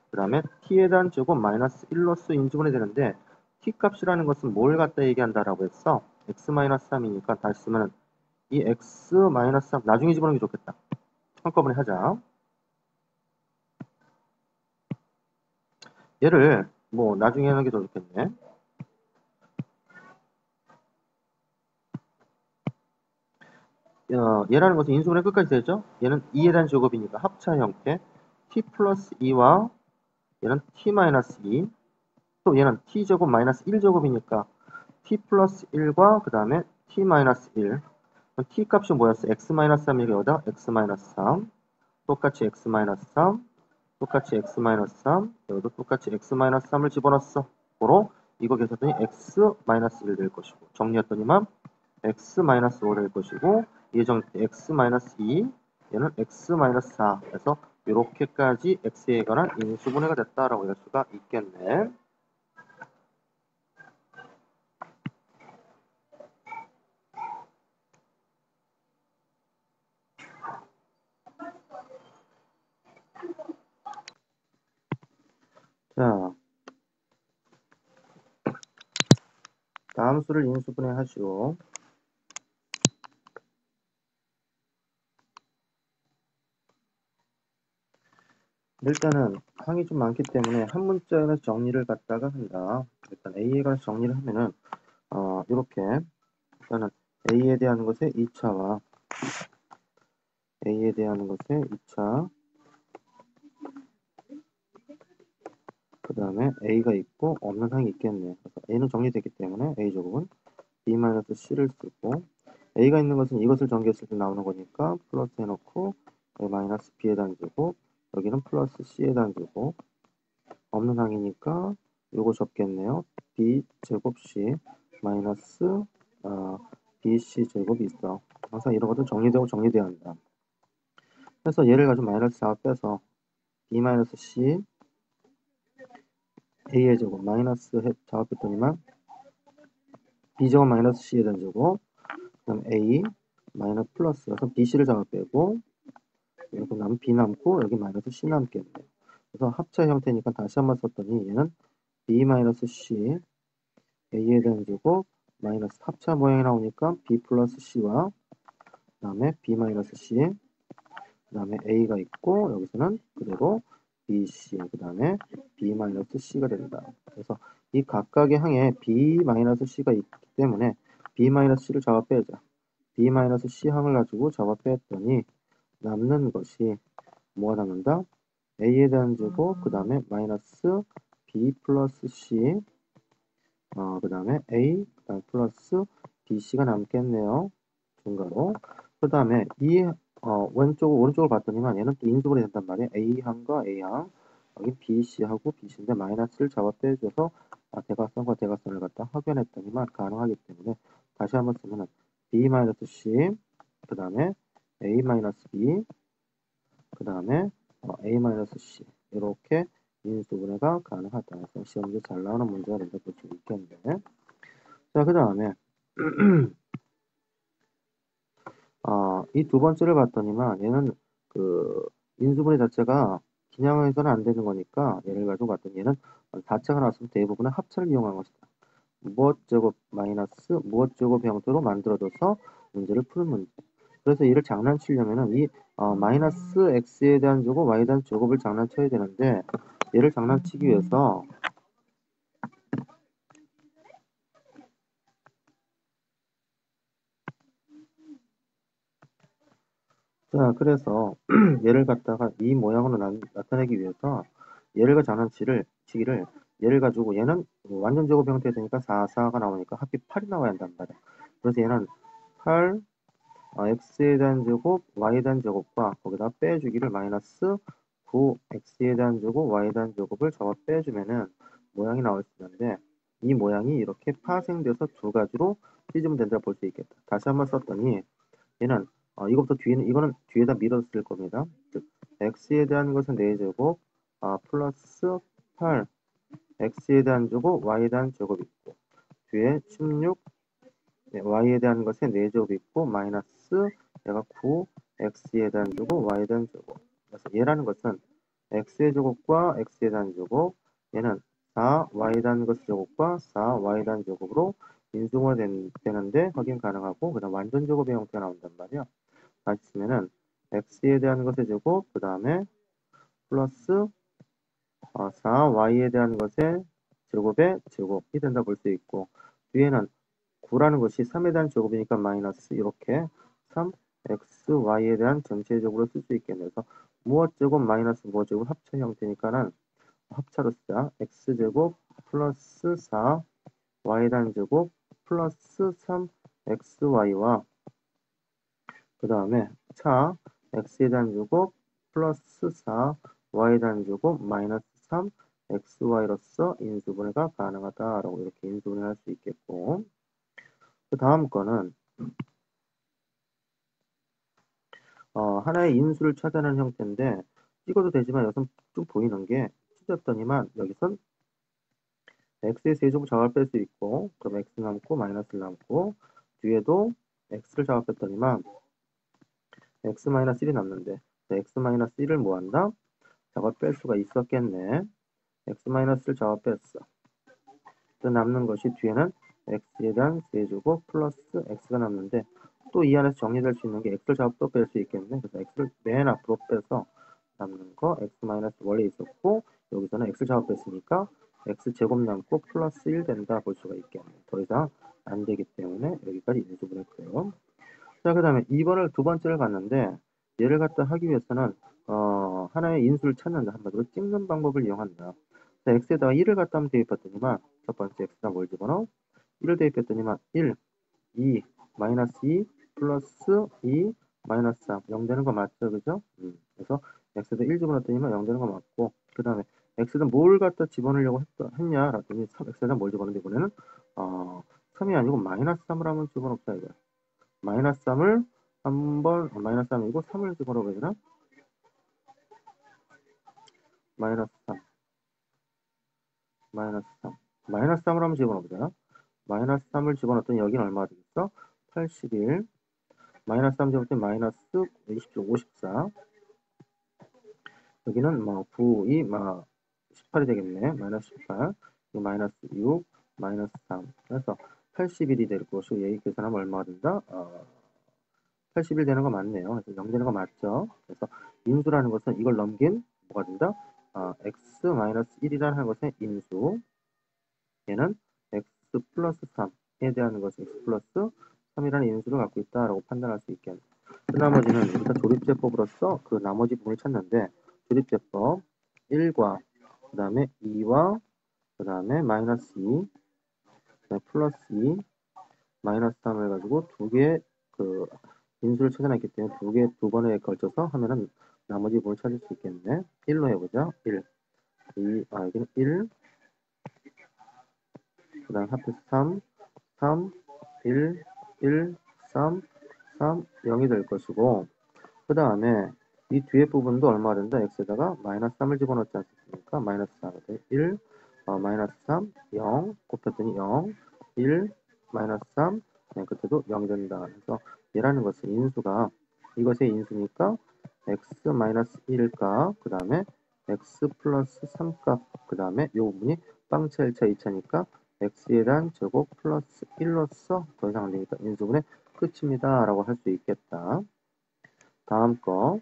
그 다음에 t에 대한 제곱 마이너스 1로서 인수분해 되는데 t 값이라는 것은 뭘 갖다 얘기한다라고 했어? x-3이니까 다시 쓰면 이 x-3 나중에 집어넣는 게 좋겠다. 한꺼번에 하자. 얘를 뭐 나중에 하는 게 더 좋겠네. 얘라는 것은 인수분해 끝까지 되죠? 얘는 2에 대한 제곱이니까 합차 형태 t 플러스 2와 얘는 t 마이너스 2 또 얘는 t제곱 마이너스 1제곱이니까 t 플러스 1과 그 다음에 t 마이너스 1 t 값이 뭐였어? x-3이니까 여기다 x-3 똑같이 x-3 똑같이 x-3 여기도 똑같이 x-3을 집어넣었어. 고로 이거 계산했더니 x-1 될 것이고 정리했더니만 x-5 될 것이고 예정 x-2 얘는 x-4 해서 이렇게까지 x에 관한 인수분해가 됐다라고 할 수가 있겠네. 자, 다음 수를 인수분해 하시오. 일단은 항이 좀 많기 때문에 한 문자에서 정리를 갖다가 한다. 일단 A에 관해서 정리를 하면은 이렇게 일단은 A에 대한 것의 2차와 a에 대한 것에 2차, 그 다음에 a가 있고 없는 항이 있겠네. 그래서 a는 정리되기 때문에 a제곱은 b-c를 쓰고, a가 있는 것은 이것을 전개했을 때 나오는 거니까 플러스 해놓고 a-b에 대한 제곱, 여기는 플러스 c에 대한 제곱, 없는 항이니까 요거 적겠네요. b제곱 c 마이너스 bc 제곱이 있어. 항상 이런 것도 정리되고 정리돼야 한다. 그래서 얘를 가지고 마이너스 4 빼서 b-c a의 제곱 마이너스 작업했더니만 b제곱 마이너스 c에 대한 제곱, 그 다음 a 마이너스 플러스라서 bc를 작업 빼고, 여기 남은 b 남고 여기 마이너스 c 남겠네요. 그래서 합차 형태니까 다시 한번 썼더니 얘는 b-c a에 대한 제곱 마이너스 합차 모양이 나오니까 b 플러스 c와 그 다음에 b-c 그 다음에 a가 있고 여기서는 그대로 bc 그 다음에 b-c가 된다. 그래서 이 각각의 항에 b-c가 있기 때문에 b-c를 잡아 빼자. b-c 항을 가지고 잡아 뺐더니 남는 것이 뭐가 남는다? a에 대한 제곱 그 다음에 마이너스 b 플러스 c 그 다음에 a 그 다음에 플러스 bc가 남겠네요. 중괄호. 그 다음에 이 오른쪽을 봤더니만 얘는 또 인수분해 된단 말이에요. a항과 a항 여기 bc하고 bc인데 마이너스를 잡아 빼줘서 대각선과 대각선을 갖다 확연했더니만 가능하기 때문에 다시 한번 쓰면은 b-c 그 다음에 a-b 그 다음에 a-c 이렇게 인수분해가 가능하다. 그래서 시험에 잘 나오는 문제가 된다 볼 수 있겠는데, 자, 그 다음에 이 두 번째를 봤더니만 얘는 그 인수분해 자체가 기량에서는 안 되는 거니까 얘를 가지고 봤더니 얘는 자체가 나왔으면 대부분은 합차를 이용한 것이다. 무엇 제곱 마이너스 무엇 제곱 형태로 만들어져서 문제를 푸는 문제. 그래서 얘를 장난치려면은 이 마이너스 x에 대한 제곱 y에 대한 제곱을 장난쳐야 되는데 얘를 장난치기 위해서 자, 그래서 얘를 갖다가 이 모양으로 나타내기 위해서 얘를 장난치기를 얘를 가지고 얘는 완전 제곱 형태 되니까 4, 4가 나오니까 합이 8이 나와야 한단 말이야. 그래서 얘는 8 x에 대한 제곱 y에 대한 제곱과 거기다 빼주기를 마이너스 9 x에 대한 제곱 y에 대한 제곱을 적어 빼주면은 모양이 나올 수 있는데 이 모양이 이렇게 파생돼서 두 가지로 찢으면 된다 볼 수 있겠다. 다시 한번 썼더니 얘는 이거부터 뒤에는 이거는 뒤에다 밀어서 쓸 겁니다. 즉 x에 대한 것은 4제곱 플러스 8 x에 대한 제곱 y에 대한 제곱이 있고 뒤에 16 y에 대한 것에 4제곱이 있고 마이너스 얘가 9 x에 대한 제곱 y에 대한 제곱. 그래서 얘라는 것은 x의 제곱과 x에 대한 제곱 얘는 4 y에 대한 것의 제곱과 4 y에 대한 제곱으로 인수가 되는데 확인 가능하고 그다음 완전 제곱의 형태가 나온단 말이야. 다시 쓰면은 x에 대한 것의 제곱 그 다음에 플러스 4y에 대한 것의 제곱의 제곱이 된다 볼 수 있고 뒤에는 9라는 것이 3에 대한 제곱이니까 마이너스 이렇게 3xy에 대한 전체 제곱으로 쓸 수 있겠네요. 그래서 무엇 제곱 마이너스 무엇 제곱 합차 형태니까는 합차로 쓰자. x제곱 플러스 4 y에 대한 제곱 플러스 3xy와 그 다음에 차 x에 대한 제곱 플러스 4 y에 대한 제곱 마이너스 3 xy로서 인수분해가 가능하다라고 이렇게 인수분해할 수 있겠고 그 다음 거는 하나의 인수를 찾아내는 형태인데 찍어도 되지만 여기서 좀 보이는 게 찢었더니만 여기선 x의 세제곱 작업을 뺄 수 있고 그럼 x 남고 마이너스를 남고 뒤에도 x를 작업했더니만 x-1이 남는데 x-1을 뭐한다? 작업 뺄 수가 있었겠네. x-를 작업 뺐어. 또 남는 것이 뒤에는 x에 대한 세제곱 플러스 x가 남는데 또 이 안에서 정리될 수 있는 게 x를 작업 또 뺄 수 있겠네. 그래서 x를 맨 앞으로 빼서 남는 거 x- 원래 있었고 여기서는 x를 작업 뺐으니까 x제곱 남고 플러스 1 된다 볼 수가 있겠네. 더 이상 안 되기 때문에 여기까지 인수분했고요. 자, 그 다음에 2번을 두 번째를 봤는데 얘를 갖다 하기 위해서는 하나의 인수를 찾는다. 한마디로 찍는 방법을 이용한다. 자, x에다가 1을 갖다 하면 대입했더니만 첫 번째 x에다 뭘 집어넣어? 1을 대입했더니만 1, 2, 마이너스 2, 플러스 2, 마이너스 3. 0 되는 거 맞죠? 그죠? 그래서 x에다 1 집어넣었더니만 0 되는 거 맞고, 그 다음에 x에다 뭘 갖다 집어넣으려고 했냐? 라더니 x에다 뭘 집어넣는데 이번에는 3이 아니고 마이너스 3을 한번 집어넣자 이거야. 마이너스 3을 한번 마이너스 3이고 3을 집어넣어야 되나? 마이너스 3, 마이너스 3, 마이너스 3을 한번 집어넣어보자. 마이너스 3을 집어넣었더니 여기는 얼마가 되겠어? 81, 마이너스 3 집어넣을 때 마이너스 27, 54. 여기는 뭐 9, 2, 18이 되겠네. 마이너스 18, 마이너스 6, 마이너스 3. 그래서 81이 될 것이고 얘 계산하면 얼마가 된다? 81 되는 거 맞네요. 그래서 0 되는 거 맞죠? 그래서 인수라는 것은 이걸 넘긴 뭐가 된다? x-1이라는 것은 인수. 얘는 x 플러스 3에 대한 것은 x 플러스 3이라는 인수를 갖고 있다라고 판단할 수 있겠네. 그 나머지는 우리가 조립제법으로서 그 나머지 부분을 찾는데, 조립제법 1과 그 다음에 2와 그 다음에 마이너스 2, 플러스 2, 마이너스 3을 가지고 두 개의 그 인수를 찾아냈기 때문에 두 번에 걸쳐서 하면은 나머지 부분을 찾을 수 있겠네. 1로 해보자. 1, 2, 여기는 1, 그 다음 합해서 3, 3, 1, 1, 3, 3, 0이 될 것이고, 그 다음에 이 뒤에 부분도 얼마 된다? x에다가 마이너스 3을 집어넣지 않습니까? 마이너스 4가 돼. 1, 마이너스 3, 0, 곱했더니 0, 1, 마이너스 3, 네, 그때도 0 된다. 그래서 얘라는 것은 인수가 이것의 인수니까 x 마이너스 1값, 그 다음에 x 플러스 3값, 그 다음에 이 부분이 빵차 1차 2차니까 x에 대한 제곱 플러스 1로서 더 이상 안 되니까 인수분의 끝입니다. 라고 할 수 있겠다. 다음 거.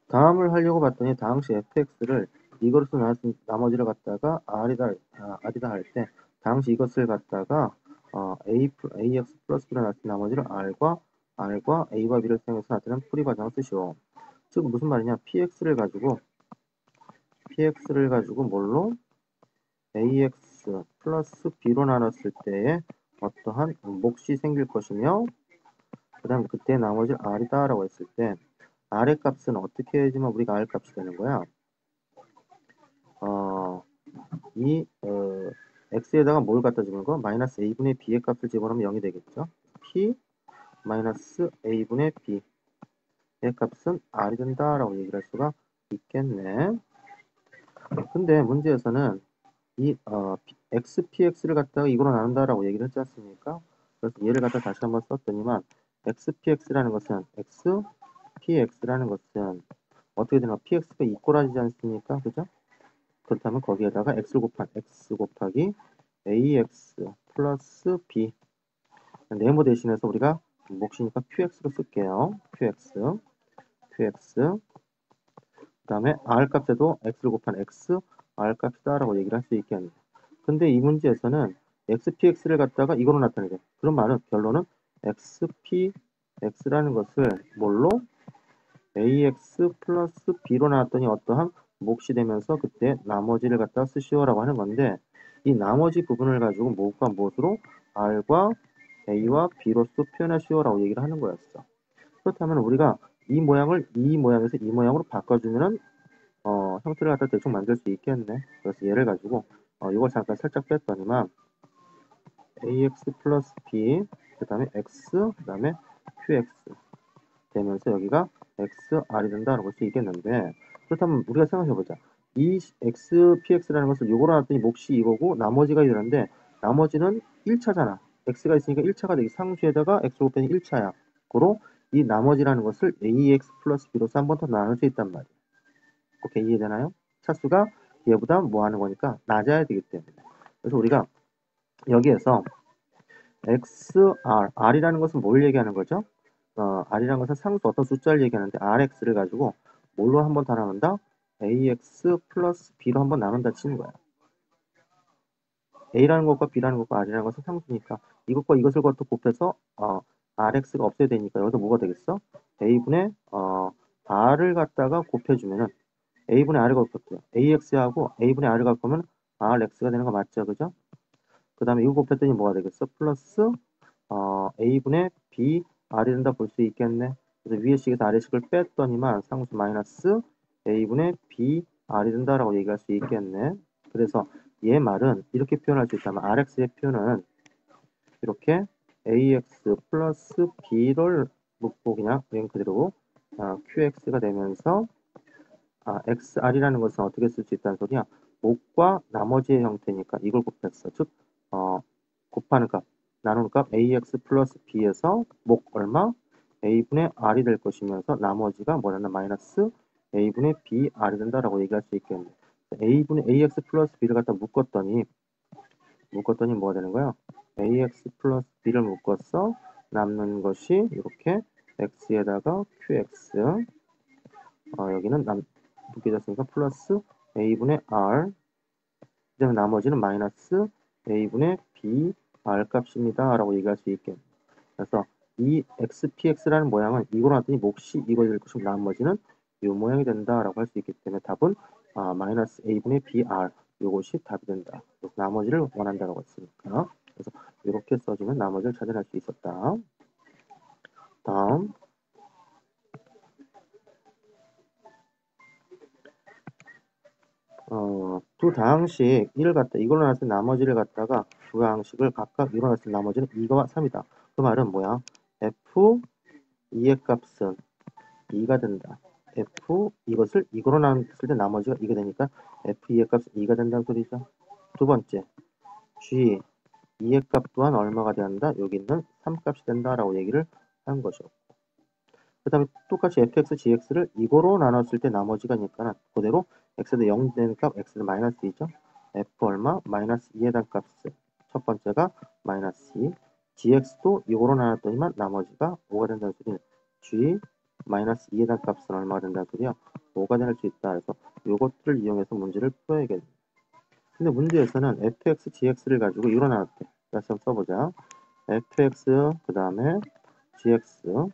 다음을 하려고 봤더니 당시 fx를 이것으로 나왔으니 나머지를 갖다가 r이다 할 때 당시 이것을 갖다가 ax 플러스 b로 나왔으니 나머지를 r과 a와 b를 사용해서 나타낸 풀이 과정을 쓰시오. 즉 무슨 말이냐? px를 가지고 뭘로? ax 플러스 b로 나눴을 때에 어떠한 몫이 생길 것이며, 그 다음 그때 나머지 r이다 라고 했을 때 r의 값은 어떻게 해야지만 우리가 r 값이 되는 거야? x에다가 뭘 갖다 주는 거? 마이너스 a분의 b의 값을 집어넣으면 0이 되겠죠? p 마이너스 a분의 b의 값은 r이 된다라고 얘기를 할 수가 있겠네. 근데 문제에서는 이 xpx를 갖다가 이거로 나눈다라고 얘기를 했지 않습니까? 그래서 얘를 갖다 다시 한번 썼더니만 xpx라는 것은 xpx라는 것은 어떻게 되나? px가 이꼴하지 않습니까? 그죠? 그렇다면 거기에다가 x 곱하기 ax 플러스 b, 네모 대신해서 우리가 몫이니까 qx로 쓸게요. qx 그 다음에 r 값에도 x를 곱한 x r 값이다 라고 얘기를 할 수 있겠네요. 근데 이 문제에서는 xpx를 갖다가 이거로 나타내죠. 그런 말은 결론은 xpx라는 것을 뭘로? ax 플러스 b로 나왔더니 어떠한 몫이 되면서 그때 나머지를 갖다 쓰시오라고 하는 건데, 이 나머지 부분을 가지고 무엇과 무엇으로? r과 a와 b로서 표현하시오라고 얘기를 하는 거였어. 그렇다면 우리가 이 모양을 이 모양에서 이 모양으로 바꿔주면은 형태를 갖다 대충 만들 수 있겠네. 그래서 얘를 가지고 이걸 잠깐 살짝 뺐더니만 ax 플러스 b, 그 다음에 x, 그 다음에 qx 되면서 여기가 xr이 된다는 걸 수 있겠는데, 그렇다면 우리가 생각해보자. 이 xpx라는 것을 요거로 놨더니 몫이 이거고 나머지가 이러는데, 나머지는 1차잖아. x가 있으니까 1차가 되기, 상수에다가 x 곱하기 1차야. 고로 이 나머지라는 것을 ax 플러스 b로서 한 번 더 나눌 수 있단 말이야. 오케이, 이해되나요? 차수가 얘보다 뭐 하는 거니까 낮아야 되기 때문에. 그래서 우리가 여기에서 r이라는 것은 뭘 얘기하는 거죠? r이라는 것은 상수 어떤 숫자를 얘기하는데, rx를 가지고 뭘로 한 번 더 나눈다? ax 플러스 b로 한 번 나눈다 치는 거야. A라는 것과 B라는 것과 R이라는 것은 상수니까 이것과 이것을 곱해서 RX가 없어야 되니까 여기서 뭐가 되겠어? A분의 R을 갖다가 곱해주면은 A분의 R을 곱했고요. AX하고 A분의 R을 곱하면 RX가 되는 거 맞죠? 그죠? 그 다음에 이거 곱했더니 뭐가 되겠어? 플러스 A분의 B R이 된다 볼 수 있겠네. 그래서 위에 식에서 아래 식을 뺐더니만 상수 마이너스 A분의 B R이 된다라고 얘기할 수 있겠네. 그래서 얘 말은 이렇게 표현할 수 있다면 RX의 표현은 이렇게 AX 플러스 B를 묶고 그냥 그대로 QX가 되면서 XR이라는 것은 어떻게 쓸 수 있다는 소리야? 목과 나머지의 형태니까 이걸 곱했어. 즉 곱하는 값, 나누는 값 AX 플러스 B에서 목 얼마? A분의 R이 될 것이면서 나머지가 뭐냐면 마이너스 A분의 B R이 된다라고 얘기할 수 있겠네. A분의 AX 플러스 B를 갖다 묶었더니 뭐가 되는 거야? AX 플러스 B를 묶었어. 남는 것이 이렇게 X에다가 QX 여기는 묶여졌으니까 플러스 A분의 R 그 다음에 나머지는 마이너스 A분의 B R 값입니다 라고 얘기할 수 있겠네. 그래서 이 XPX라는 모양은 이거로 놨더니 몫이 이거 될 것이고 나머지는 이 모양이 된다라고 할 수 있기 때문에 답은 마이너스 A분의 BR 이것이 답이 된다. 그래서 나머지를 원한다고 했으니까 그래서 이렇게 써주면 나머지를 찾아낼 수 있었다. 다음 두 다항식 1을 갖다 이걸로 나왔을 나머지를 갖다가 두 다항식을 각각 이걸로 나왔을 나머지는 2와 3이다. 그 말은 뭐야? F 2의 값은 2가 된다. F 이것을 이거로 나눴을 때 나머지가 2가 되니까 F2의 값은 2가 된다는 소리죠. 두 번째 G 2의 값 또한 얼마가 된다? 여기 있는 3값이 된다라고 얘기를 한 것이고 그 다음에 똑같이 fx, gx를 이거로 나눴을 때 나머지가니까 그대로 x도 0 되는 값, x는 마이너스 2죠. f 얼마? 마이너스 2에 대한 값을 첫 번째가 마이너스 2 gx도 이거로 나눴더니만 나머지가 5가 된다는 소리는 g 마이너스 2에 대한 값은 얼마가 된다는 소리야? 5가 될 수 있다. 그래서 이것들을 이용해서 문제를 풀어야겠네. 근데 문제에서는 fx, gx를 가지고 이거로 나눴대. 다시 한번 써보자. fx 그 다음에 gx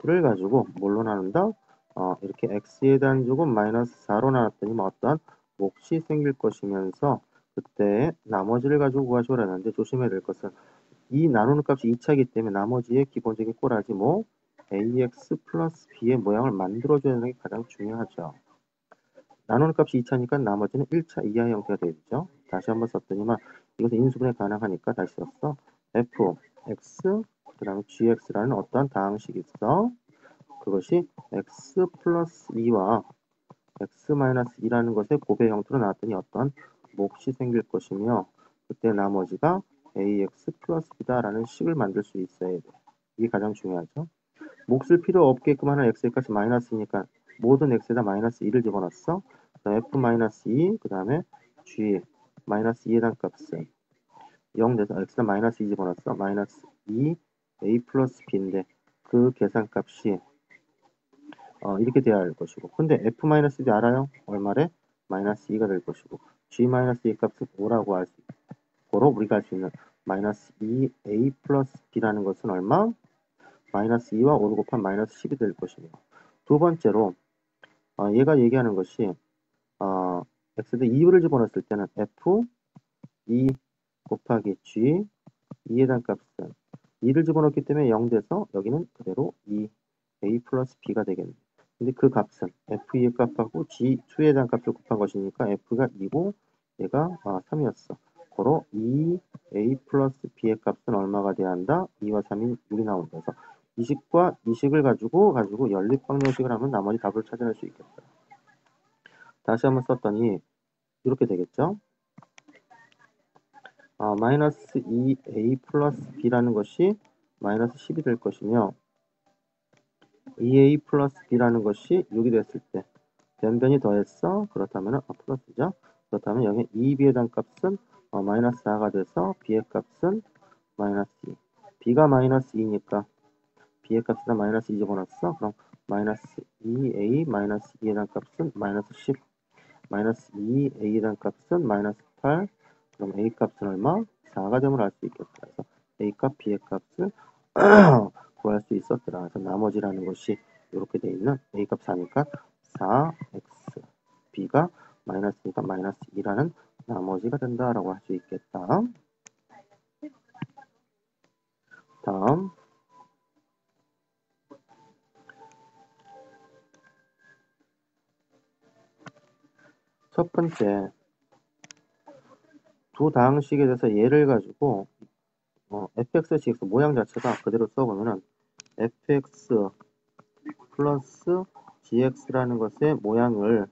를 가지고 뭘로 나눈다? 이렇게 x에 대한 조금 마이너스 4로 나눴더니 어떠한 몫이 생길 것이면서 그때 나머지를 가지고 구하시오라 했는데 조심해야 될 것은 이 나누는 값이 2차이기 때문에 나머지의 기본적인 꼬라지 ax 플러스 b의 모양을 만들어줘야 하는 게 가장 중요하죠. 나누는 값이 2차니까 나머지는 1차 이하 형태가 되겠죠. 다시 한번 썼더니만 이것은 인수분해 가능하니까 다시 썼어. f, x, 그 다음에 gx라는 어떠한 다항식이 있어. 그것이 x 플러스 2와 x 마이너스 2라는 것의 곱의 형태로 나왔더니 어떤 몫이 생길 것이며 그때 나머지가 ax 플러스 b다라는 식을 만들 수 있어야 돼. 이게 가장 중요하죠. 몫을 필요 없게끔 하는 x의 값이 마이너스니까 모든 x에다 마이너스 2를 집어넣었어. f 마이너스 2, 그 다음에 g 마이너스 2에 대한 값은 0 돼서 x에다 마이너스 2 집어넣었어. 마이너스 2 a 플러스 b인데 그 계산값이 이렇게 돼야 할 것이고 근데 f-d 알아요? 얼마래? 마이너스 2가 될 것이고 g-2 값은 5라고 할 수 있고 고로 우리가 할 수 있는 마이너스 2a 플러스 b라는 것은 얼마? 마이너스 2와 5를 곱한 마이너스 10이 될 것이며 두 번째로 얘가 얘기하는 것이 x에 2를 집어넣었을 때는 f 2 곱하기 g 2에 대한 값은 2를 집어넣기 때문에 0 돼서 여기는 그대로 2a 플러스 b가 되겠네. 근데 그 값은 f2의 값하고 g2에 대한 값을 곱한 것이니까 f가 2고 얘가 3이었어. 고로 2a 플러스 b의 값은 얼마가 돼야 한다? 2와 3인 6이 나온다. 그래서 이 식과 이 식을 가지고 연립방정식을 하면 나머지 답을 찾아낼 수 있겠다. 다시 한번 썼더니 이렇게 되겠죠? 마이너스 2a 플러스 b라는 것이 마이너스 10이 될 것이며 2a 플러스 b라는 것이 6이 됐을 때 변변이 더했어. 그렇다면 플러스죠. 그렇다면 여기 2b에 대한 값은 마이너스 4가 돼서 b의 값은 마이너스 2. b가 마이너스 2니까 b의 값에다 마이너스 2 집어넣었어. 그럼 마이너스 2a 마이너스 2에 대한 값은 마이너스 10. 마이너스 2a에 대한 값은 마이너스 8. 그럼 A 값은 얼마? 4가 됨을 알 수 있겠다. 그래서 A 값, B의 값을 구할 수 있었더라. 그래서 나머지라는 것이 이렇게 돼 있는 A 값 4니까 4x, B가 마이너스니까 마이너스 2라는 나머지가 된다라고 할 수 있겠다. 다음 첫 번째 두 다항식에 대해서 예를 가지고 fx, gx 모양 자체가 그대로 써보면은 fx 플러스 gx라는 것의 모양을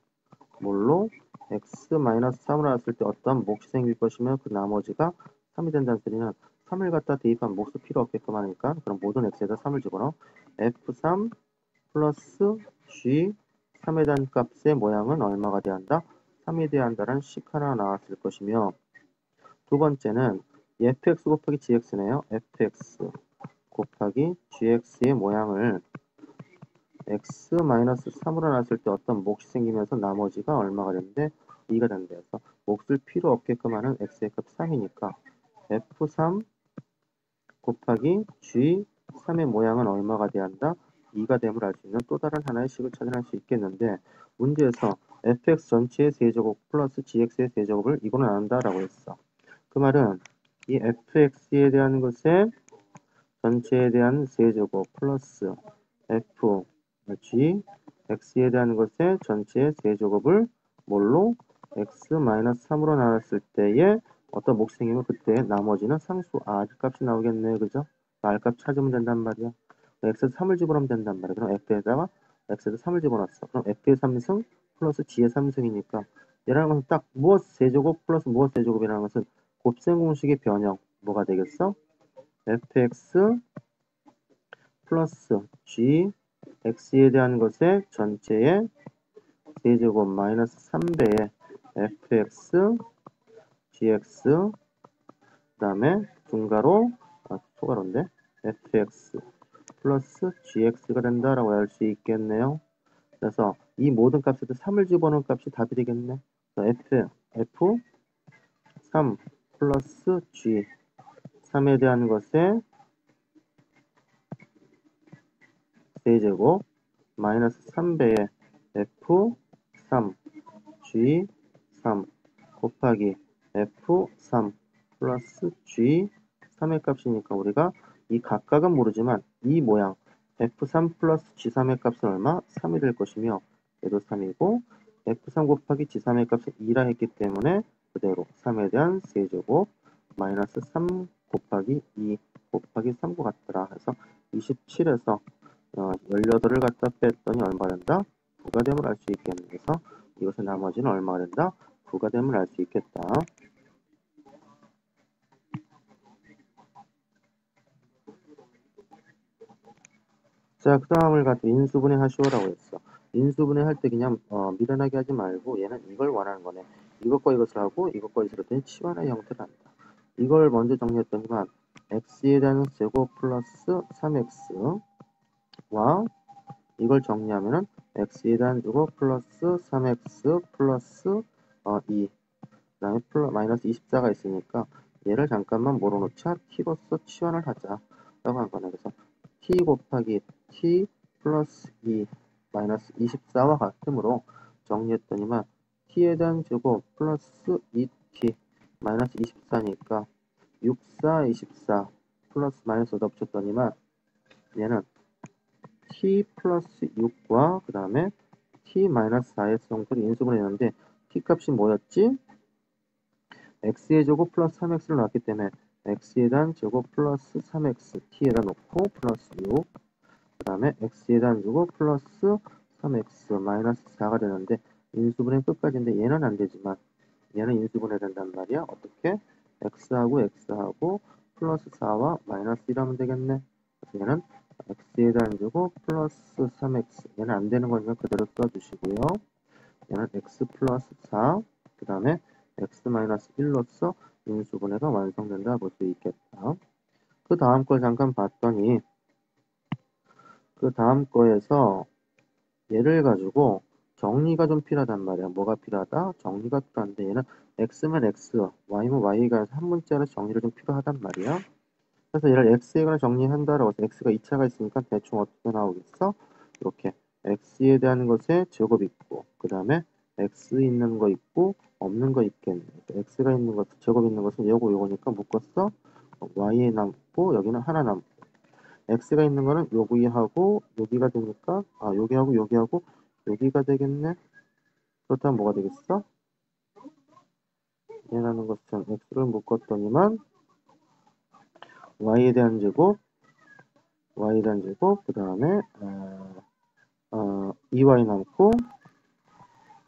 뭘로 x-3으로 놨을 때 어떤 몫이 생길 것이며 그 나머지가 3이 된다는 소리는 3을 갖다 대입하면 몫이 필요 없게끔 하니까 그럼 모든 x에다 3을 집어넣어 f3 플러스 g 3에 대한 값의 모양은 얼마가 돼야 한다? 3이 돼야 한다는 식 하나 나왔을 것이며 두 번째는 fx 곱하기 gx네요. fx 곱하기 gx의 모양을 x-3으로 놨을 때 어떤 몫이 생기면서 나머지가 얼마가 되는데 2가 된대. 그래서 몫을 필요 없게끔 하는 x의 값 3이니까 f3 곱하기 g3의 모양은 얼마가 돼야 한다? 2가 됨을 알 수 있는 또 다른 하나의 식을 찾아낼 수 있겠는데 문제에서 fx 전체의 세제곱 플러스 gx의 세제곱을 이거는 안 한다라고 했어. 그 말은 이 fx에 대한 것의 전체에 대한 세제곱 플러스 f g x에 대한 것의 전체의 세제곱을 뭘로 x-3으로 나눴을 때에 어떤 몫이 생기면 그때 나머지는 상수 r 값이 나오겠네. 그죠? r 값 찾으면 된단 말이야. x에서 3을 집어넣으면 된단 말이야. 그럼 f에다가 x에서 3을 집어넣었어. 그럼 f의 3승 플러스 g의 3승이니까 얘라는 것은 딱 무엇 세제곱 플러스 무엇 세제곱이라는 것은 곱셈 공식의 변형 뭐가 되겠어? fx 플러스 g x에 대한 것의 전체의 세제곱 마이너스 3배의 fx gx 그 다음에 분가로 초가로인데 fx 플러스 gx가 된다라고 할 수 있겠네요. 그래서 이 모든 값에도 3을 집어넣은 값이 답이 되겠네. f 3 플러스 g 3에 대한 것의 세제곱 마이너스 3배의 f3 g3 곱하기 f3 플러스 g3의 값이니까 우리가 이 각각은 모르지만 이 모양 f3 플러스 g3의 값은 얼마? 3이 될 것이며 얘도 3이고 f3 곱하기 g3의 값은 2라 했기 때문에 그대로 3에 대한 세제곱 마이너스 3 곱하기 2 곱하기 3과 같더라. 그래서 27에서 18을 갖다 뺐더니 얼마 된다? 9가 됨을 알 수 있겠네. 그래서 이것의 나머지는 얼마가 된다? 9가 됨을 알 수 있겠다. 자, 그 다음을 갖다 인수분해 하시오라고 했어. 인수분해 할 때 그냥 미련하게 하지 말고 얘는 이걸 원하는 거네. 이것과 이것을 하고 이것과 이것을 했더니 치환의 형태를 한다. 이걸 먼저 정리했더니만 x에 대한 제곱 플러스 3x와 이걸 정리하면은 x에 대한 제곱 플러스 3x 플러스 2 그 다음에 마이너스 24가 있으니까 얘를 잠깐만 몰아놓자 t로서 치환을 하자 라고 한 거네. 그래서 t 곱하기 t 플러스 2 마이너스 24와 같으므로 정리했더니만 t에 대한 제곱 플러스 2t 마이너스 24니까 6, 4, 24 플러스 마이너스 다 붙였더니만 얘는 t 플러스 6과 그 다음에 t 마이너스 4의 성분이 인수분해 했는데 t 값이 뭐였지? x의 제곱 플러스 3x를 넣었기 때문에 x에 대한 제곱 플러스 3x t에다 놓고 플러스 6 그 다음에 x에 대한 제곱 플러스 3x 마이너스 4가 되는데 인수분해 끝까지인데 얘는 안 되지만 얘는 인수분해 된단 말이야. 어떻게? x하고 플러스 4와 마이너스 1하면 되겠네. 그래서 얘는 x에 대한 제곱 플러스 3x 얘는 안 되는 거니까 그대로 써주시고요. 얘는 x 플러스 4 그 다음에 x 마이너스 1로서 인수분해가 완성된다 볼 수 있겠다. 그 다음 걸 잠깐 봤더니 그 다음 거에서 얘를 가지고 정리가 좀 필요하단 말이야. 뭐가 필요하다? 정리가 필요한데 얘는 x면 x, y면 y가 한 문자로 정리를 좀 필요하단 말이야. 그래서 얘를 x에 관해 정리한다라고 해서 x가 2차가 있으니까 대충 어떻게 나오겠어? 이렇게 x에 대한 것에 제곱 있고 그 다음에 x 있는 거 있고 없는 거 있겠네. x가 있는 것, 제곱 있는 것은 요거 요거니까 묶었어. y에 남고 여기는 하나 남고 x가 있는 거는 여기하고 여기가 되니까 여기하고 여기하고 여기가 되겠네. 그렇다면 뭐가 되겠어? 얘라는 것은 x를 묶었더니만 y에 대한 제곱 그 다음에 2y 남고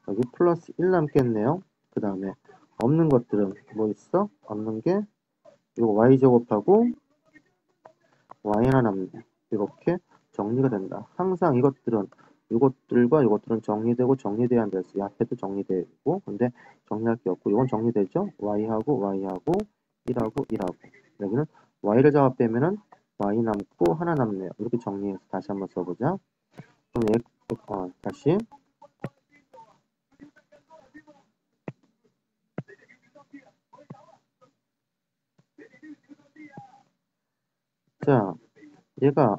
여기 플러스 1 남겠네요. 그 다음에 없는 것들은 뭐 있어? 없는 게 이거 y제곱하고 y 하나 남네. 이렇게 정리가 된다. 항상 이것들과 이것들은 정리되고 정리돼야 한다 했어. 이 앞에도 정리되고 근데 정리할 게 없고 이건 정리되죠? y하고 1하고 1하고 여기는 y를 잡아 빼면은 y 남고 하나 남네요. 이렇게 정리해서 다시 한번 써보자. 그럼 다시 자 얘가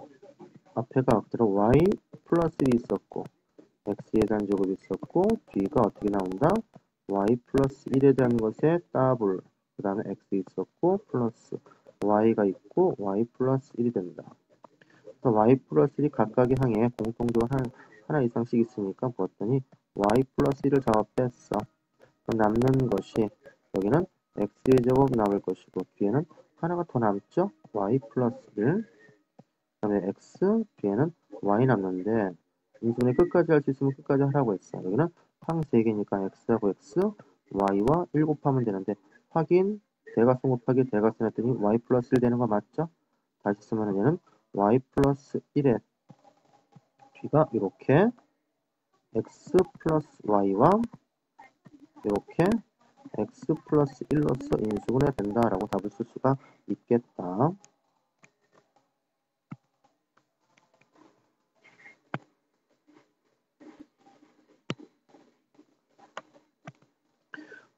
앞에가 그대로 y 플러스 1이 있었고 x에 대한 제곱이 있었고 뒤가 어떻게 나온다? y 플러스 1에 대한 것에 더블 그 다음에 x 있었고 플러스 y가 있고 y 플러스 1이 된다. 그래서 y 플러스 1이 각각의 항에 공통적으로 하나 이상씩 있으니까 보았더니 y 플러스 1을 잡아 뺐어. 그럼 남는 것이 여기는 x의 제곱 남을 것이고 뒤에는 하나가 더 남죠? y 플러스 1 그 다음에 x 뒤에는 y 남는데 인수분해 끝까지 할 수 있으면 끝까지 하라고 했어. 여기는 항 3개니까 x하고 x, y와 1 곱하면 되는데 확인, 대각선 곱하기 대각선 했더니 y 플러스 1 되는 거 맞죠? 다시 쓰면 얘는 y 플러스 1의 뒤가 이렇게 x 플러스 y와 이렇게 x 플러스 1로서 인수분해 된다라고 답을 쓸 수가 있겠다.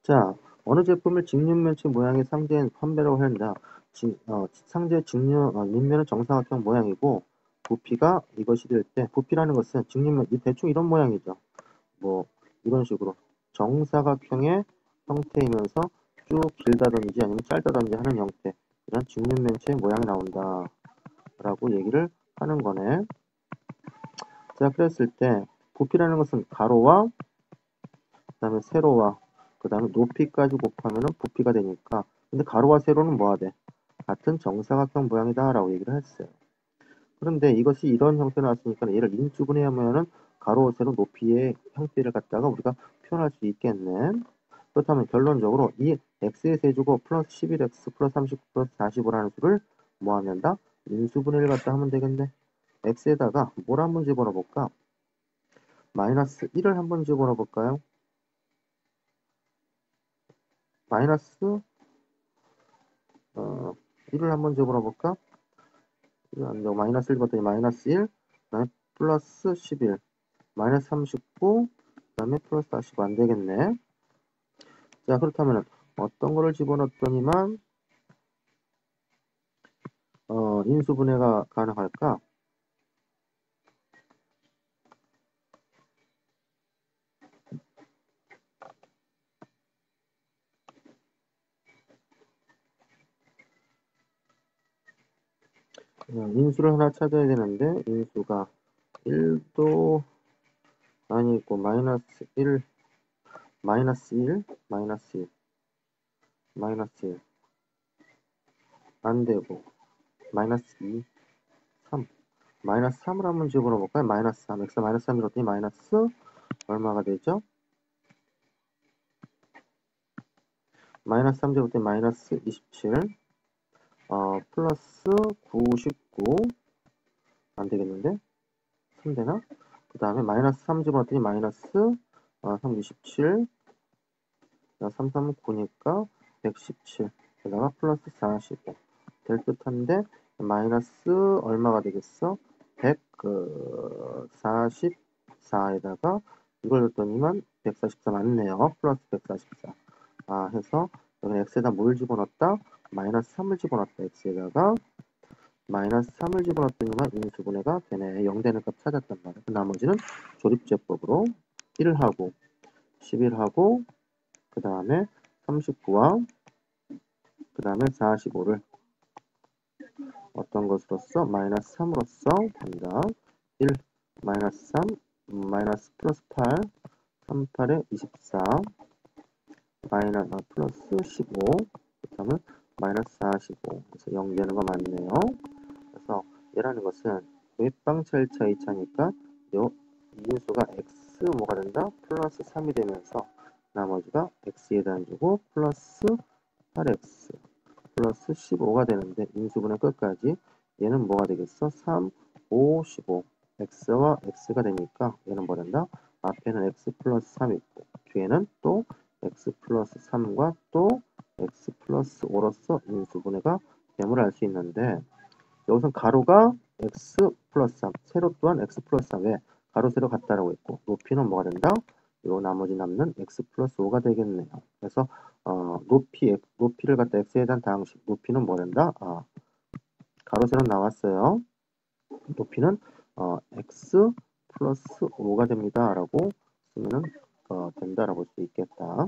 자, 어느 제품을 직육면체 모양의 상자에 판매라고 한다. 상자의 밑면은 정사각형 모양이고 부피가 이것이 될 때 부피라는 것은 직육면 대충 이런 모양이죠. 뭐 이런 식으로 정사각형의 형태이면서 쭉 길다든지 아니면 짧다든지 하는 형태 이런 직육면체의 모양이 나온다 라고 얘기를 하는 거네. 자, 그랬을 때 부피라는 것은 가로와 그 다음에 세로와 그 다음에 높이까지 곱하면은 부피가 되니까 근데 가로와 세로는 뭐가 돼? 같은 정사각형 모양이다 라고 얘기를 했어요. 그런데 이것이 이런 형태로 나왔으니까 얘를 인수분해하면은 가로, 세로, 높이의 형태를 갖다가 우리가 표현할 수 있겠네. 그렇다면 결론적으로 이 x의 세제곱 플러스 11x 플러스 39 플러스 45라는 수를 뭐 하면 다 인수분해를 갖다 하면 되겠네. x에다가 뭘 한번 집어넣어 볼까? 마이너스 1을 한번 집어넣어 볼까요? 마이너스 1을 한번 집어넣어 볼까? 마이너스 1 봤더니 마이너스 1, 그 다음에 플러스 11, 마이너스 39, 그 다음에 플러스 45 안 되겠네. 자, 그렇다면 어떤 거를 집어넣었더니만 인수분해가 가능할까? 인수를 하나 찾아야 되는데 인수가 1도 아니고 마이너스 1, 마이너스 1, 마이너스 1, 마이너스 1 안 되고 마이너스 2, 3 마이너스 3을 한번 집어넣어 볼까요? 마이너스 3, x 마이너스 3이었더니 마이너스 얼마가 되죠? 마이너스 3제곱된 마이너스 27 플러스 99 안 되겠는데? 3 되나? 그 다음에 마이너스 3 집어넣었더니 마이너스 3, 27 3, 3, 9니까 117 게다가 플러스 45 될 듯한데 마이너스 얼마가 되겠어? 144에다가 이걸 넣었더니만 144 맞네요. 플러스 144 해서 여기 x에다 뭘 집어넣었다? 마이너스 3을 집어넣었다. x에다가 마이너스 3을 집어넣었더니만 인수분해가 되네. 0 되는 값 찾았단 말이야. 그 나머지는 조립제법으로 1을 하고 11하고 그 다음에 39와 그 다음에 45를 어떤 것으로써 마이너스 3으로써 본다. 1 마이너스 3 마이너스 플러스 8 38에 24 플러스 15 그 다음에 마이너스 45 그래서 0 되는 거 맞네요. 그래서 얘라는 것은 윗방차 1차 2차니까 요 이인수가 x 뭐가 된다? 플러스 3이 되면서 나머지가 x에 대한 주고 플러스 8x 플러스 15가 되는데 인수분해 끝까지 얘는 뭐가 되겠어? 3, 5, 15 x와 x가 되니까 얘는 뭐 된다? 앞에는 x 플러스 3 있고 뒤에는 또 x 플러스 3과 또 x 플러스 5로서 인수분해가 됨을 알 수 있는데 여기서 가로가 x 플러스 3 세로 또한 x 플러스 3 왜? 가로 세로 같다라고 했고 높이는 뭐가 된다? 요 나머지 남는 x 플러스 5가 되겠네요. 그래서 높이를 갖다 x에 대한 다항식 높이는 뭐 된다? 가로 세로 나왔어요. 높이는 x 플러스 5가 됩니다. 라고 쓰면은 된다라고 볼 수 있겠다.